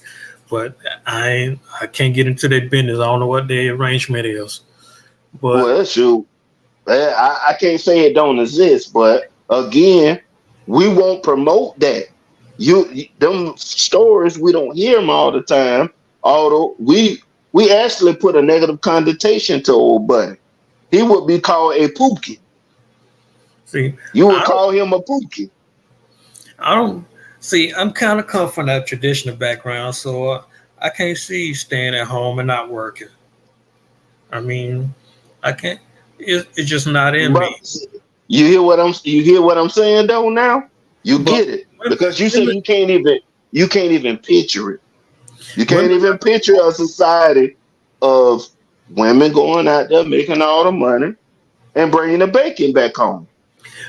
But I can't get into their business. I don't know what their arrangement is. But Well, shoot, I can't say it don't exist, but again, we won't promote that. Them stories, we don't hear them all the time. Although we actually put a negative connotation to old buddy. He would be called a pookie. See, You would I don't, call him a pookie. I don't see. I'm kind of come from that traditional background, so I can't see staying at home and not working. I mean, I can't. It's just not in But me. you hear what I'm saying though now? You But get it. Because you say women, you can't even picture it. You can't women even not gonna picture a society of women going out there making all the money and bringing the bacon back home.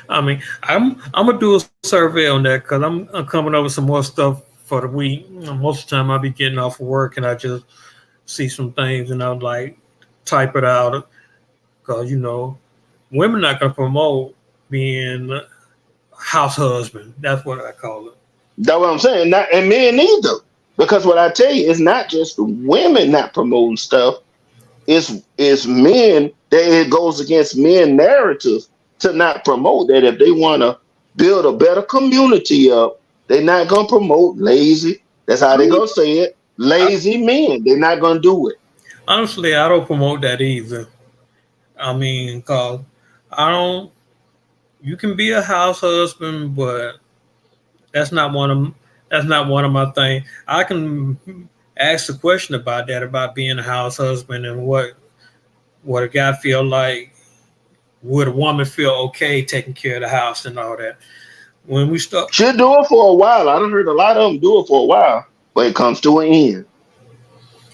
I mean, I'm gonna do a survey on that because I'm coming up with some more stuff for the week. Most of the time, I be getting off of work and I just see some things and I'm like type it out because women not gonna promote being a house husband. That's what I call it. That's what I'm saying. Not and men neither. Because what I tell you, it's not just the women not promoting stuff. It's men that it goes against men narrative to not promote that. If they want to build a better community up, they're not gonna promote lazy. That's how I they don't. gonna say it. I, Lazy men. They're not gonna do it. honestly, I don't promote that either. I mean, cause I don't. You can be a house husband, but that's not one of that's not one of my things. I can ask a question about that, about being a house husband and what a guy feel like. Would a woman feel okay taking care of the house and all that? When we start, Should do it for a while. I don't heard a lot of them do it for a while, but it comes to an end.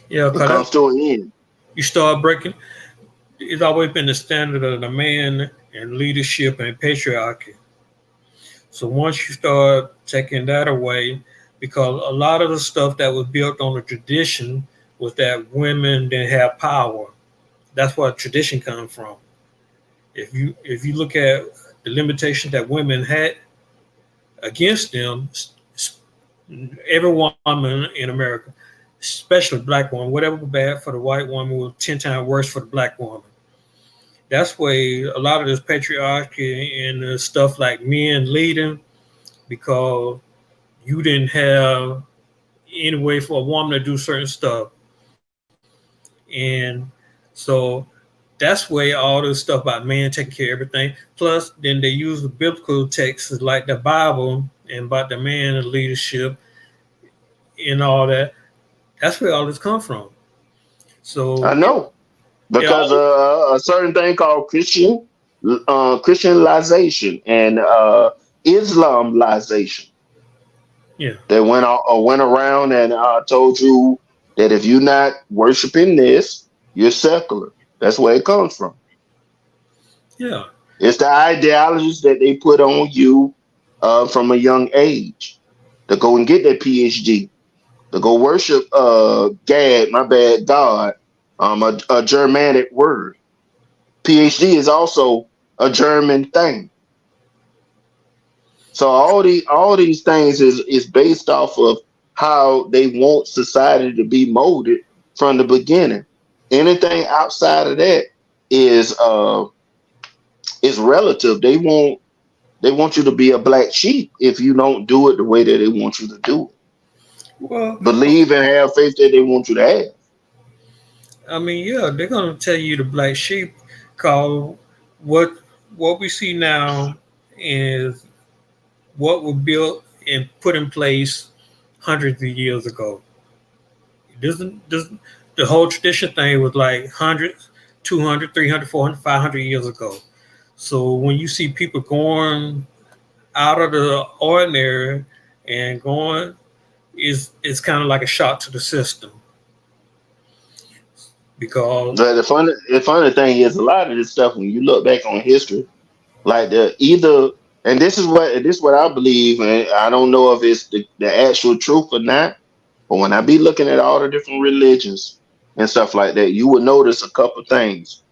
yeah, It cause comes to an end. you start breaking. It's always been the standard of the man and leadership and patriarchy. So once you start taking that away, because a lot of the stuff that was built on the tradition was that women didn't have power. That's where tradition comes from. If you look at the limitations that women had against them, every woman in America, especially black woman, whatever was bad for the white woman was 10 times worse for the black woman. That's why a lot of this patriarchy and stuff like men leading because you didn't have any way for a woman to do certain stuff. And so that's where all this stuff about men taking care of everything. Plus, then they use the biblical texts like the Bible and about the man and leadership and all that. That's where all this comes from. I So know it because all a certain thing called Christianization and Islamization. yeah. They went around and told you that if you're not worshiping this, you're secular. That's where it comes from. Yeah. It's the ideologies that they put on you from a young age to go and get that PhD, to go worship Gad, my bad God, a Germanic word. PhD is also a German thing. So all these things is based off of how they want society to be molded from the beginning. Anything outside of that is is relative. They want you to be a black sheep if you don't do it the way that they want you to do it. Well, Believe and have faith that they want you to have. I mean, yeah, they're gonna tell you the black sheep called what what we see now is what was built and put in place hundreds of years ago. This the whole tradition thing was like hundreds, 200, 300, 400, 500 years ago. So when you see people going out of the ordinary and going, is it's kind of like a shock to the system because But the funny thing is a lot of this stuff when you look back on history, like the either and this is what I believe, and I don't know if it's the actual truth or not. But when I be looking at all the different religions and stuff like that, you will notice a couple things.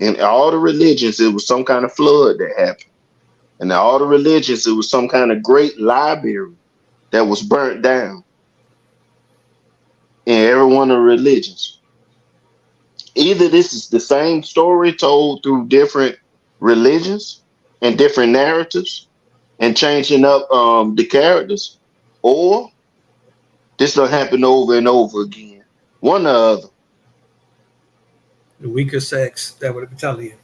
In all the religions, it was some kind of flood that happened. And in all the religions, it was some kind of great library that was burnt down in every one of the religions. Either this is the same story told through different religions and different narratives and changing up the characters, or this will happen over and over again. One or the other. The weaker sex, that would tell you.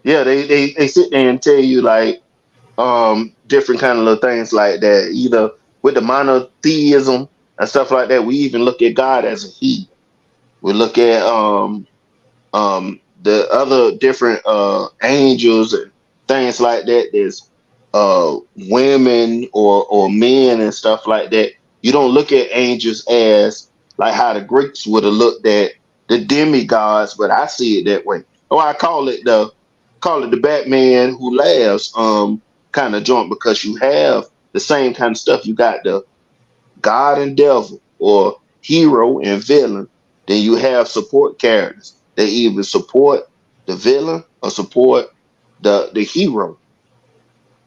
Yeah, they sit there and tell you like different kind of little things like that. Either with the monotheism and stuff like that, we even look at God as a he. We look at the other different angels and things like that. There's women or men and stuff like that. You don't look at angels as like how the Greeks would have looked at the demigods, but I see it that way. Oh, I call it the Batman who laughs kind of joint, because you have the same kind of stuff. You got the God and devil, or hero and villain. Then you have support characters. They either support the villain or support the hero.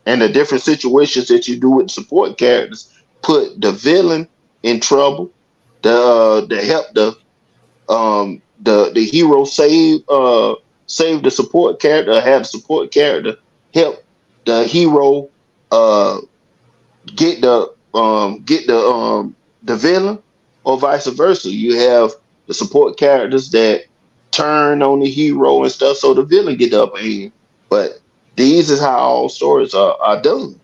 And the different situations that you do with support characters put the villain in trouble. The help the hero save the support character, or have the support character help the hero uh get the villain, or vice versa. You have the support characters that turn on the hero and stuff, so the villain get the upper hand. But these is how all stories are done,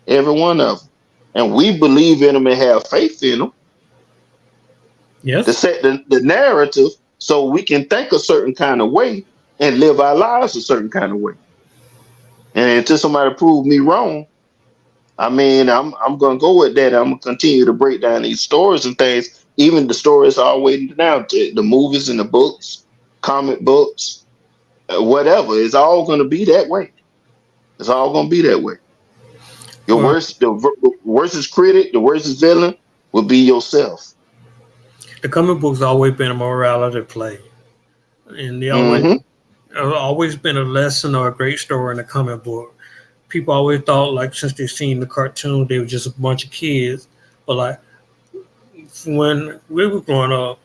every one of them, and we believe in them and have faith in them to Yes. set the narrative, so we can think a certain kind of way and live our lives a certain kind of way. And until somebody prove me wrong, I mean, I'm gonna go with that. I'm gonna continue to break down these stories and things, even the stories all way down to the movies and the books, comic books, whatever. It's all gonna be that way. It's all gonna be that way. Your Well, the worstest critic, the worstest villain will be yourself. the comic book's always been a morality play, and they Hmm. always been a lesson or a great story in the comic book. People always thought, like, since they seen the cartoon, they were just a bunch of kids. But like when we were growing up,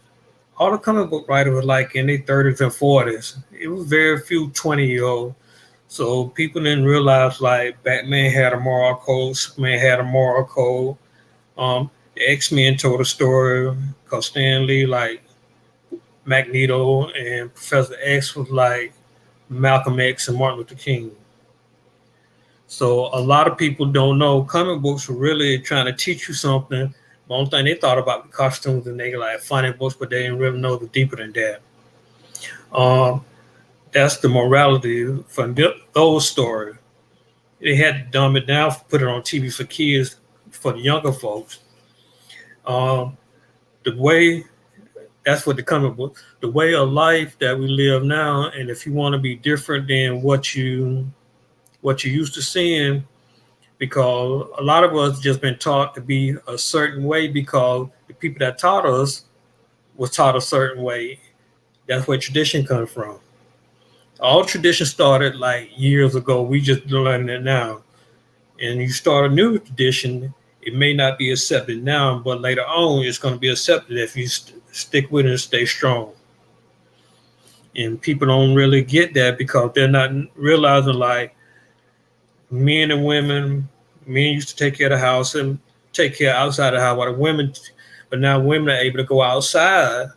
all the comic book writers were like in their 30s and 40s. It was very few 20-year-olds. So people didn't realize like Batman had a moral code, Superman had a moral code. The X Men told a story because Stan Lee like Magneto, and Professor X was like Malcolm X and Martin Luther King. So a lot of people don't know comic books were really trying to teach you something. The only thing they thought about the costumes and they like funny books, but they didn't really know the deeper than that. Um, that's the morality from those stories. They had to dumb it down, put it on TV for kids, for the younger folks. Um, the way that's what the comic book, the way of life that we live now, and if you want to be different than what you used to seeing, because a lot of us just been taught to be a certain way because the people that taught us was taught a certain way. That's where tradition comes from. All tradition started like years ago. We just learning it now. And you start a new tradition, it may not be accepted now, but later on it's going to be accepted if you stick with it and stay strong. And people don't really get that because they're not realizing like men and women, men used to take care of the house and take care outside the house while the women, but now women are able to go outside,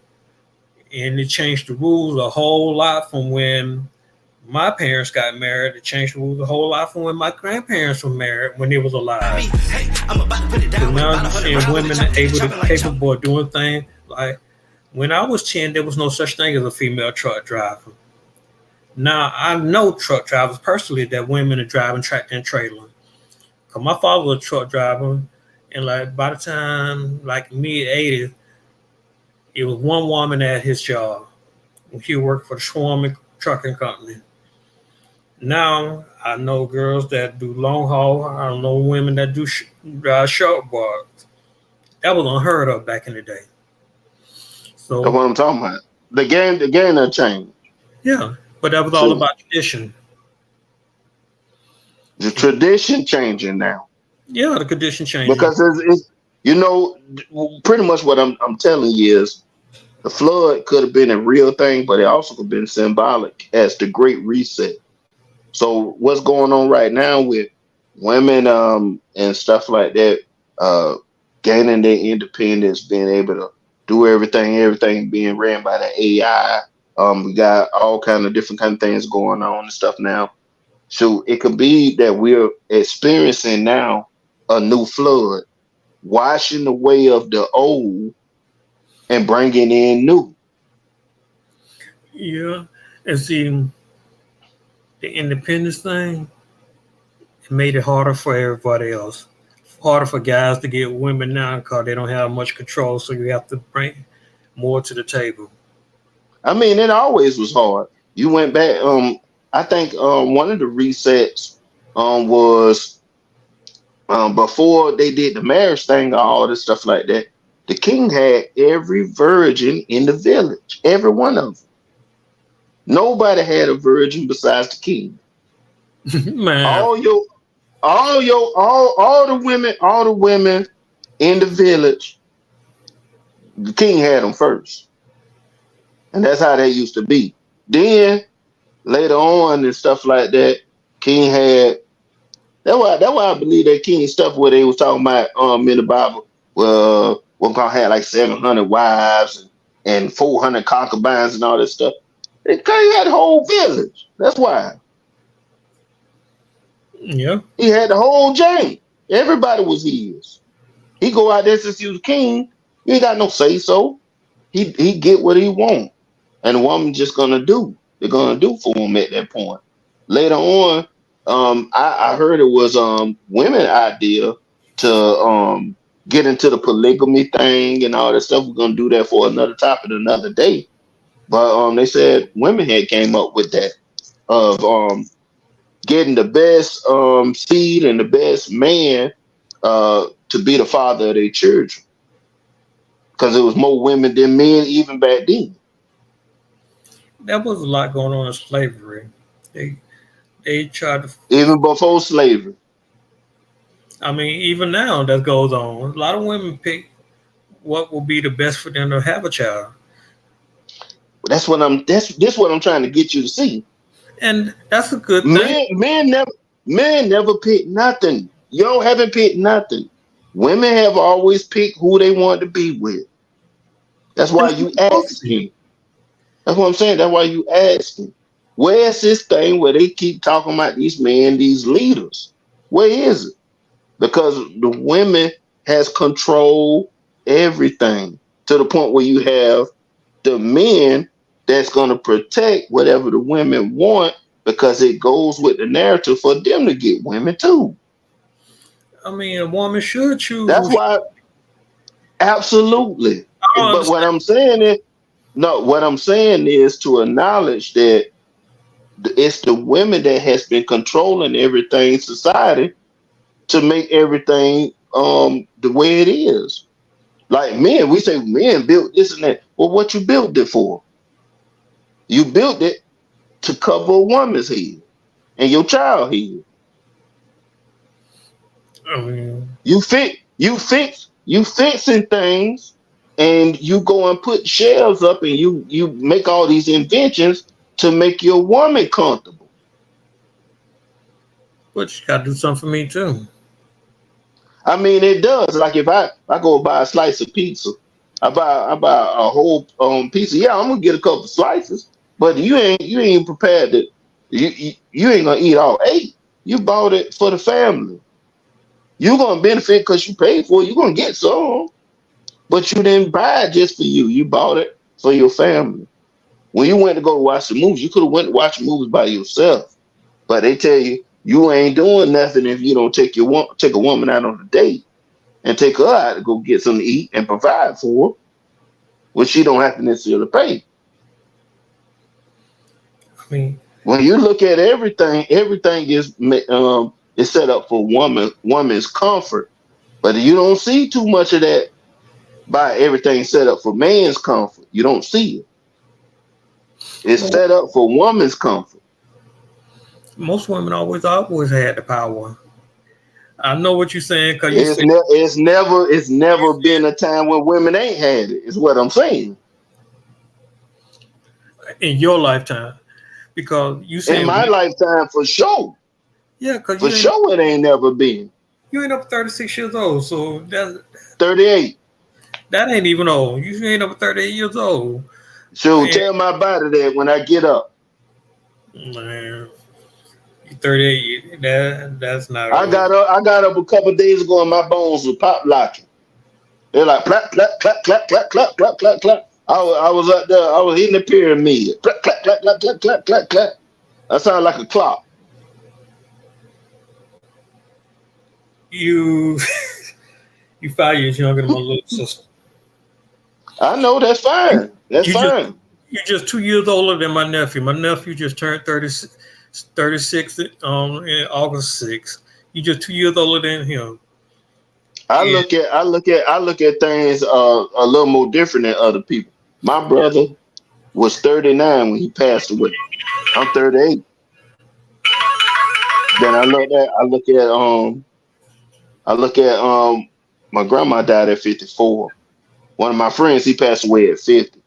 and it changed the rules a whole lot from when my parents got married. It changed the rules a whole lot from when my grandparents were married when they was alive. Because now you're seeing women able to capable of doing things like when I was 10, there was no such thing as a female truck driver. Now I know truck drivers personally that women are driving tractor and trailer. Cause my father was a truck driver, and like by the time like mid 80s, it was one woman at his job. He worked for the Schwarman Trucking Company. Now I know girls that do long haul. I know women that do drive short bars. That was unheard of back in the day. That's So what I'm talking about. The game done changed. yeah, but that was all So about tradition. the tradition changing now, Yeah, the condition changing. because pretty much what I'm telling you is the flood could have been a real thing, but it also could have been symbolic as the Great Reset. So what's going on right now with women and stuff like that, uh, gaining their independence, being able to do everything. Everything being ran by the AI. We got all kind of different kind of things going on and stuff now. So it could be that we're experiencing now a new flood, washing away of the old and bringing in new. Yeah. And see, the independence thing, it made it harder for everybody else. Harder for guys to get women now because they don't have much control. So you have to bring more to the table. I mean, it always was hard. You went back. I think one of the resets was before they did the marriage thing, all this stuff like that. The king had every virgin in the village, every one of them. Nobody had a virgin besides the king. Man, All your, all the women in the village, the king had them first, and that's how that used to be. Then later on and stuff like that, king had. That's why I believe that king stuff where they was talking about in the Bible. Well, one gonna have like 700 wives and 400 concubines and all that stuff. It king had the whole village. That's why yeah. he had the whole gang. Everybody was his. He go out there since he was king. He ain't got no say so. He get what he want, and the woman just gonna do. They're gonna do for him at that point. Later on, I heard it was women idea to get into the polygamy thing and all that stuff. We're gonna do that for another topic another day. But they said women had came up with that of getting the best seed and the best man to be the father of their children because there was more women than men even back then, That was a lot going on in slavery. They they tried to. even before slavery. I mean, even now that goes on. A lot of women pick what will be the best for them to have a child, That's what I'm trying to get you to see. and that's a good thing. Men never pick nothing. Y'all haven't picked nothing. Women have always picked who they want to be with. That's And why it's you supposed to be. asking. That's what I'm saying. That's why you asking. Where's this thing where they keep talking about these men, these leaders? Where is it? Because the women has control everything to the point where you have the men that's going to protect whatever the women want because it goes with the narrative for them to get women too. I mean, a woman should choose That's who she. why, absolutely. I don't But what understand. I'm saying is, no, what I'm saying is to acknowledge that it's the women that has been controlling everything in society to make everything the way it is. Like men, we say men built this and that. Well, what you built it for? You built it to cover a woman's head and your child head. I mean, You fixing things, and you go and put shelves up, and you make all these inventions to make your woman comfortable. but you gotta do something for me too. I mean, it does. Like if I go buy a slice of pizza, I buy a whole pizza. Yeah, I'm gonna get a couple slices, but you ain't prepared to. You ain't gonna eat all eight. You bought it for the family. You're gonna benefit because you paid for it. You're gonna get some, but you didn't buy it just for you. You bought it for your family. When you went to go watch the movies, you could have went to watch the movies by yourself. But they tell you you ain't doing nothing if you don't take a woman out on a date and take her out to go get something to eat and provide for her, which she don't have to necessarily pay. I mean, When you look at everything, everything is set up for woman's comfort. But you don't see too much of that by everything set up for man's comfort. You don't see it. It's well, set up for woman's comfort. most women always had the power. I know what you're saying because you said It's never been a time when women ain't had it. Is what I'm saying. in your lifetime because you In saying my lifetime, for sure, yeah, because for sure, it ain't never been you ain't up 36 years old, so 38. That ain't even old. You ain't over 38 years old. So And, tell my body that when I get up. man, you 38. That's not I old. got up. I got up a couple of days ago and my bones were pop locking. They're like clap, clap, clap, clap, clap, clap, clap, clap, clap. I was up there. I was hitting the pyramid. Clap, clap, clap, clap, clap, clap, clap, clap. That sounded like a clock. You you 5 years younger than my little sister. I know that's You fine. That's you just fine. you're just 2 years older than my nephew. My nephew just turned 36 in August 6th. You just 2 years older than him. And I look at things a little more different than other people. My brother was 39 when he passed away. I'm 38. Then I look at my grandma died at 54. One of my friends, he passed away at 50.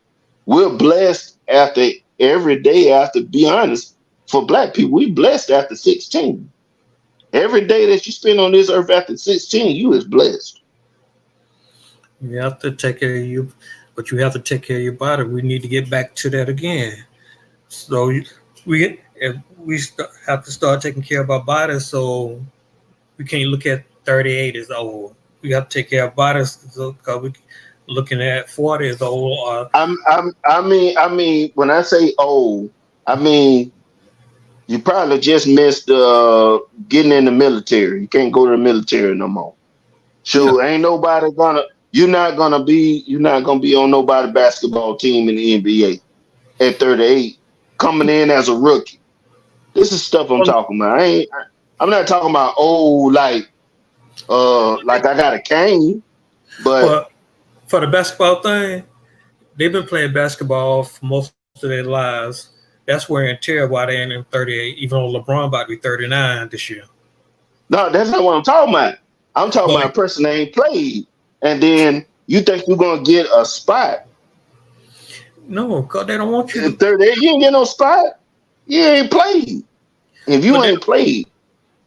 We're blessed after every day after, be honest, for black people, we blessed after 16. Every day that you spend on this earth after 16, you is blessed. you have to take care of you, but you have to take care of your body. We need to get back to that again. So we if have to start taking care of our bodies. So we can't look at 38 as old. We have to take care of our bodies because we looking at 40 as old. I mean, when I say old, I mean you probably just missed getting in the military. You can't go to the military no more. Yeah, Sure, ain't nobody gonna. You're not gonna be on nobody basketball team in the NBA at 38, coming in as a rookie. This is stuff I'm well, talking about. I'm not talking about old like I got a cane, but but for the basketball thing, they've been playing basketball for most of their lives. That's where and tear why they ain't in 38, even though LeBron about to be 39 this year. no, that's not what I'm talking about. I'm talking But about a person that ain't played, and then you think you're gonna get a spot no, because they don't want you at to. 38. You ain't get no spot. You ain't played. If But you ain't played,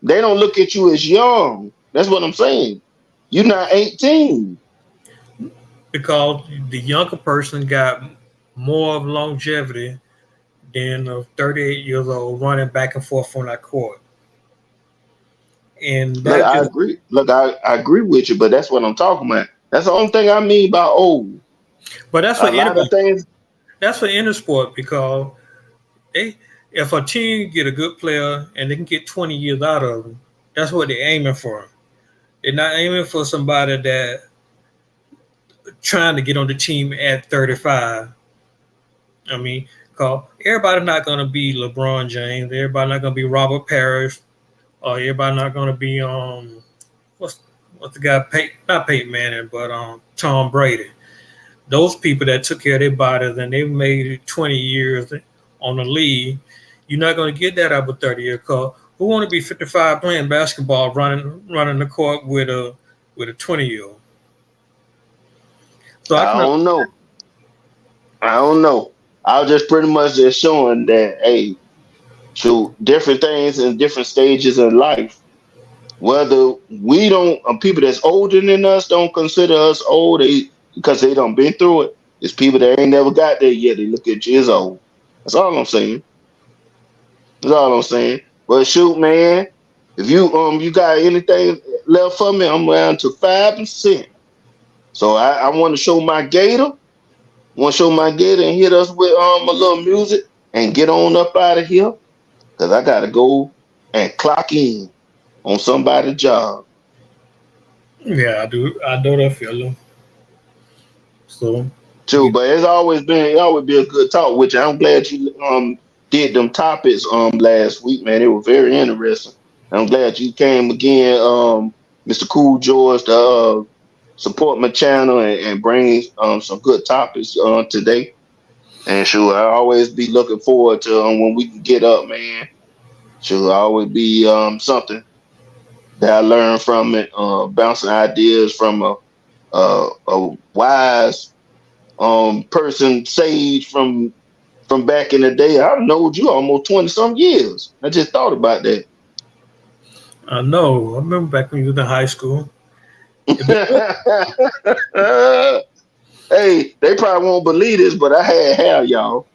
they don't look at you as young. That's what I'm saying. You're not 18. because the younger person got more of longevity than a 38 years old running back and forth on that court. And Look, that I just, agree. Look, I agree with you, but that's what I'm talking about. That's the only thing I mean by old. but that's for A lot of anybody. things. That's for any sport because they, if a team get a good player and they can get 20 years out of them, that's what they're aiming for. They're not aiming for somebody that trying to get on the team at 35. I mean, cause everybody's not gonna be LeBron James. Everybody not gonna be Robert Parrish. Or everybody not gonna be what's what's the guy not Peyton Manning, but Tom Brady. Those people that took care of their bodies and they've made it 20 years on the league, you're not gonna get that out of a 30-year call. Who want to be 55 playing basketball, running the court with a 20-year old? So I I can don't know. I don't know. I was just pretty much just showing that, hey, shoot, different things in different stages of life. Whether we don't, people that's older than us don't consider us old because they don't been through it. It's people that ain't never got there yet. They look at you as old. That's all I'm saying. That's all I'm saying. But shoot, man, if you got anything left for me, I'm down to 5%. So I want to show my gator. Want to show my gator and hit us with a little music and get on up out of here because I gotta go and clock in on somebody's job. yeah, I do that feeling. So Too, we but it always be a good talk with you. I'm glad you did them topics last week, man. It was very interesting. I'm glad you came again, Mr. Cool George, to support my channel and bring some good topics today. And sure, I always be looking forward to when we can get up, man. Sure, I always be something that I learn from it, bouncing ideas from a wise person, Sage from back in the day. I've known you almost 20 some years. I just thought about that. I know. I remember back when you was in high school. It been Hey, they probably won't believe this, but I had hair, y'all.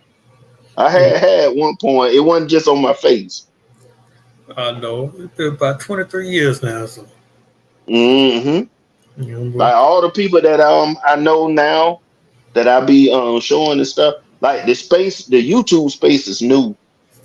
I had hair at one point. It wasn't just on my face. I know it's been about 23 years now, so Hmm. but Like all the people that I know now that I be showing and stuff. Like the YouTube space is new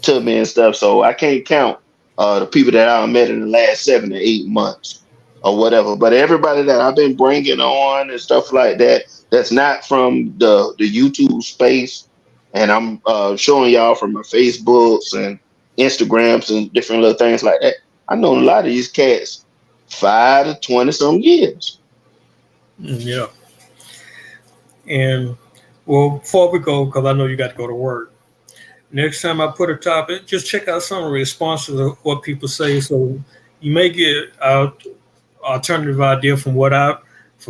to me and stuff, so I can't count the people that I met in the last 7 to 8 months or whatever. But everybody that I've been bringing on and stuff like that, that's not from the YouTube space, and I'm showing y'all from my Facebooks and Instagrams and different little things like that. I know a lot of these cats 5 to 20 some years. yeah. And well, before we go, because I know you got to go to work. Next time I put a topic, just check out some of the responses of what people say. So you may get an alternative idea from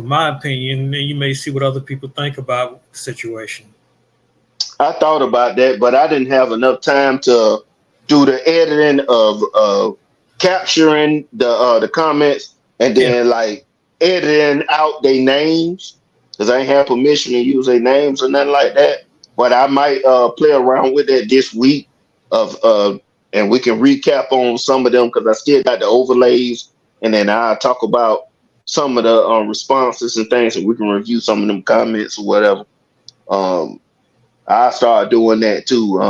my opinion, and you may see what other people think about the situation. I thought about that, but I didn't have enough time to do the editing of capturing the comments and Yeah. then like editing out their names because I ain't have permission to use their names or nothing like that. But I might play around with that this week of and we can recap on some of them because I still got the overlays, and then I'll talk about some of the responses and things, and we can review some of them comments or whatever. Um, I started doing that too,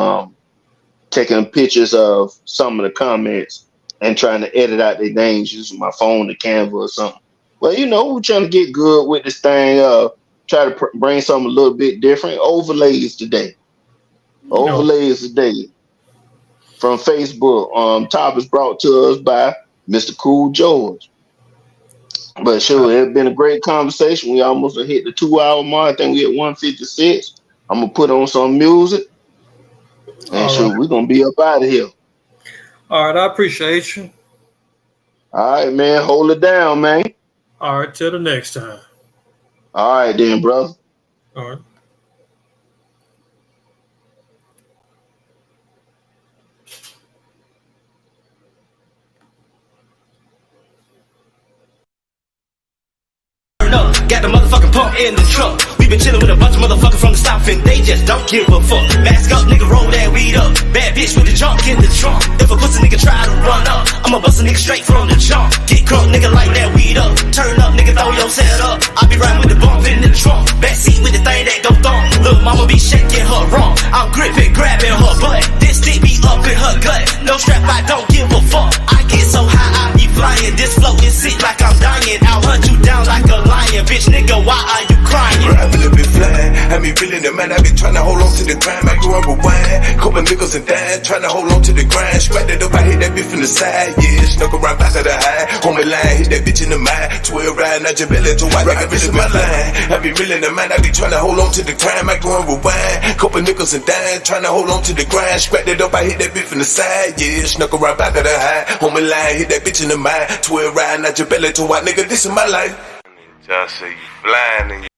taking pictures of some of the comments and trying to edit out their names using my phone to Canva or something. Well, we're trying to get good with this thing. Try to bring something a little bit different. Overlays today. No. Overlays today from Facebook. Topics brought to us by Mr. Cool George. But sure, it's been a great conversation. We almost hit the 2 hour mark. I think we at 156. I'm gonna put on some music. And All sure, right. we're gonna be up out of here. All right. I appreciate you. All right, man. Hold it down, man. All right. Till the next time. All right, then, brother. All right. Got the motherfucking pump in the truck. We been chillin' with a bunch of motherfuckers from the south and they just don't give a fuck. Mask up, nigga, roll that weed up. Bad bitch with the junk in the trunk. If a pussy nigga try to run up, I'ma bust a nigga straight from the jump. Get crunk, nigga, light that weed up. Turn up, nigga, throw your set up. I be riding with the bump in the trunk. Backseat with the thing that go thump. Lil' mama be shaking her rump. I'm gripping, grabbing her butt. This dick be up in her gut. No strap, I don't give a fuck. I get so high, I be flying. This flow is sick like I'm dying. I'll hunt you down like a lion, bitch, nigga, why are you crying? I be a bit flying, I be feeling the man, I be trying to hold on to the grind, I go and rewind, couple niggas and dime, trying to hold on to the grind, straight it up, I hit that bitch from the side, yeah, snuck around back of the high, homie line, hit that bitch in the mind, 12 ride, not your belly to white, nigga, this is my line, I be reeling the man, I be trying to hold on to the grind, I go and rewind, couple niggas and dime, trying to hold on to the grind, straight it up, I hit that bitch from the side, yeah, snuck around back of the high, homie line, hit that bitch in the mind, 12 ride, not your belly to white, nigga, this is my life. Just say you flying and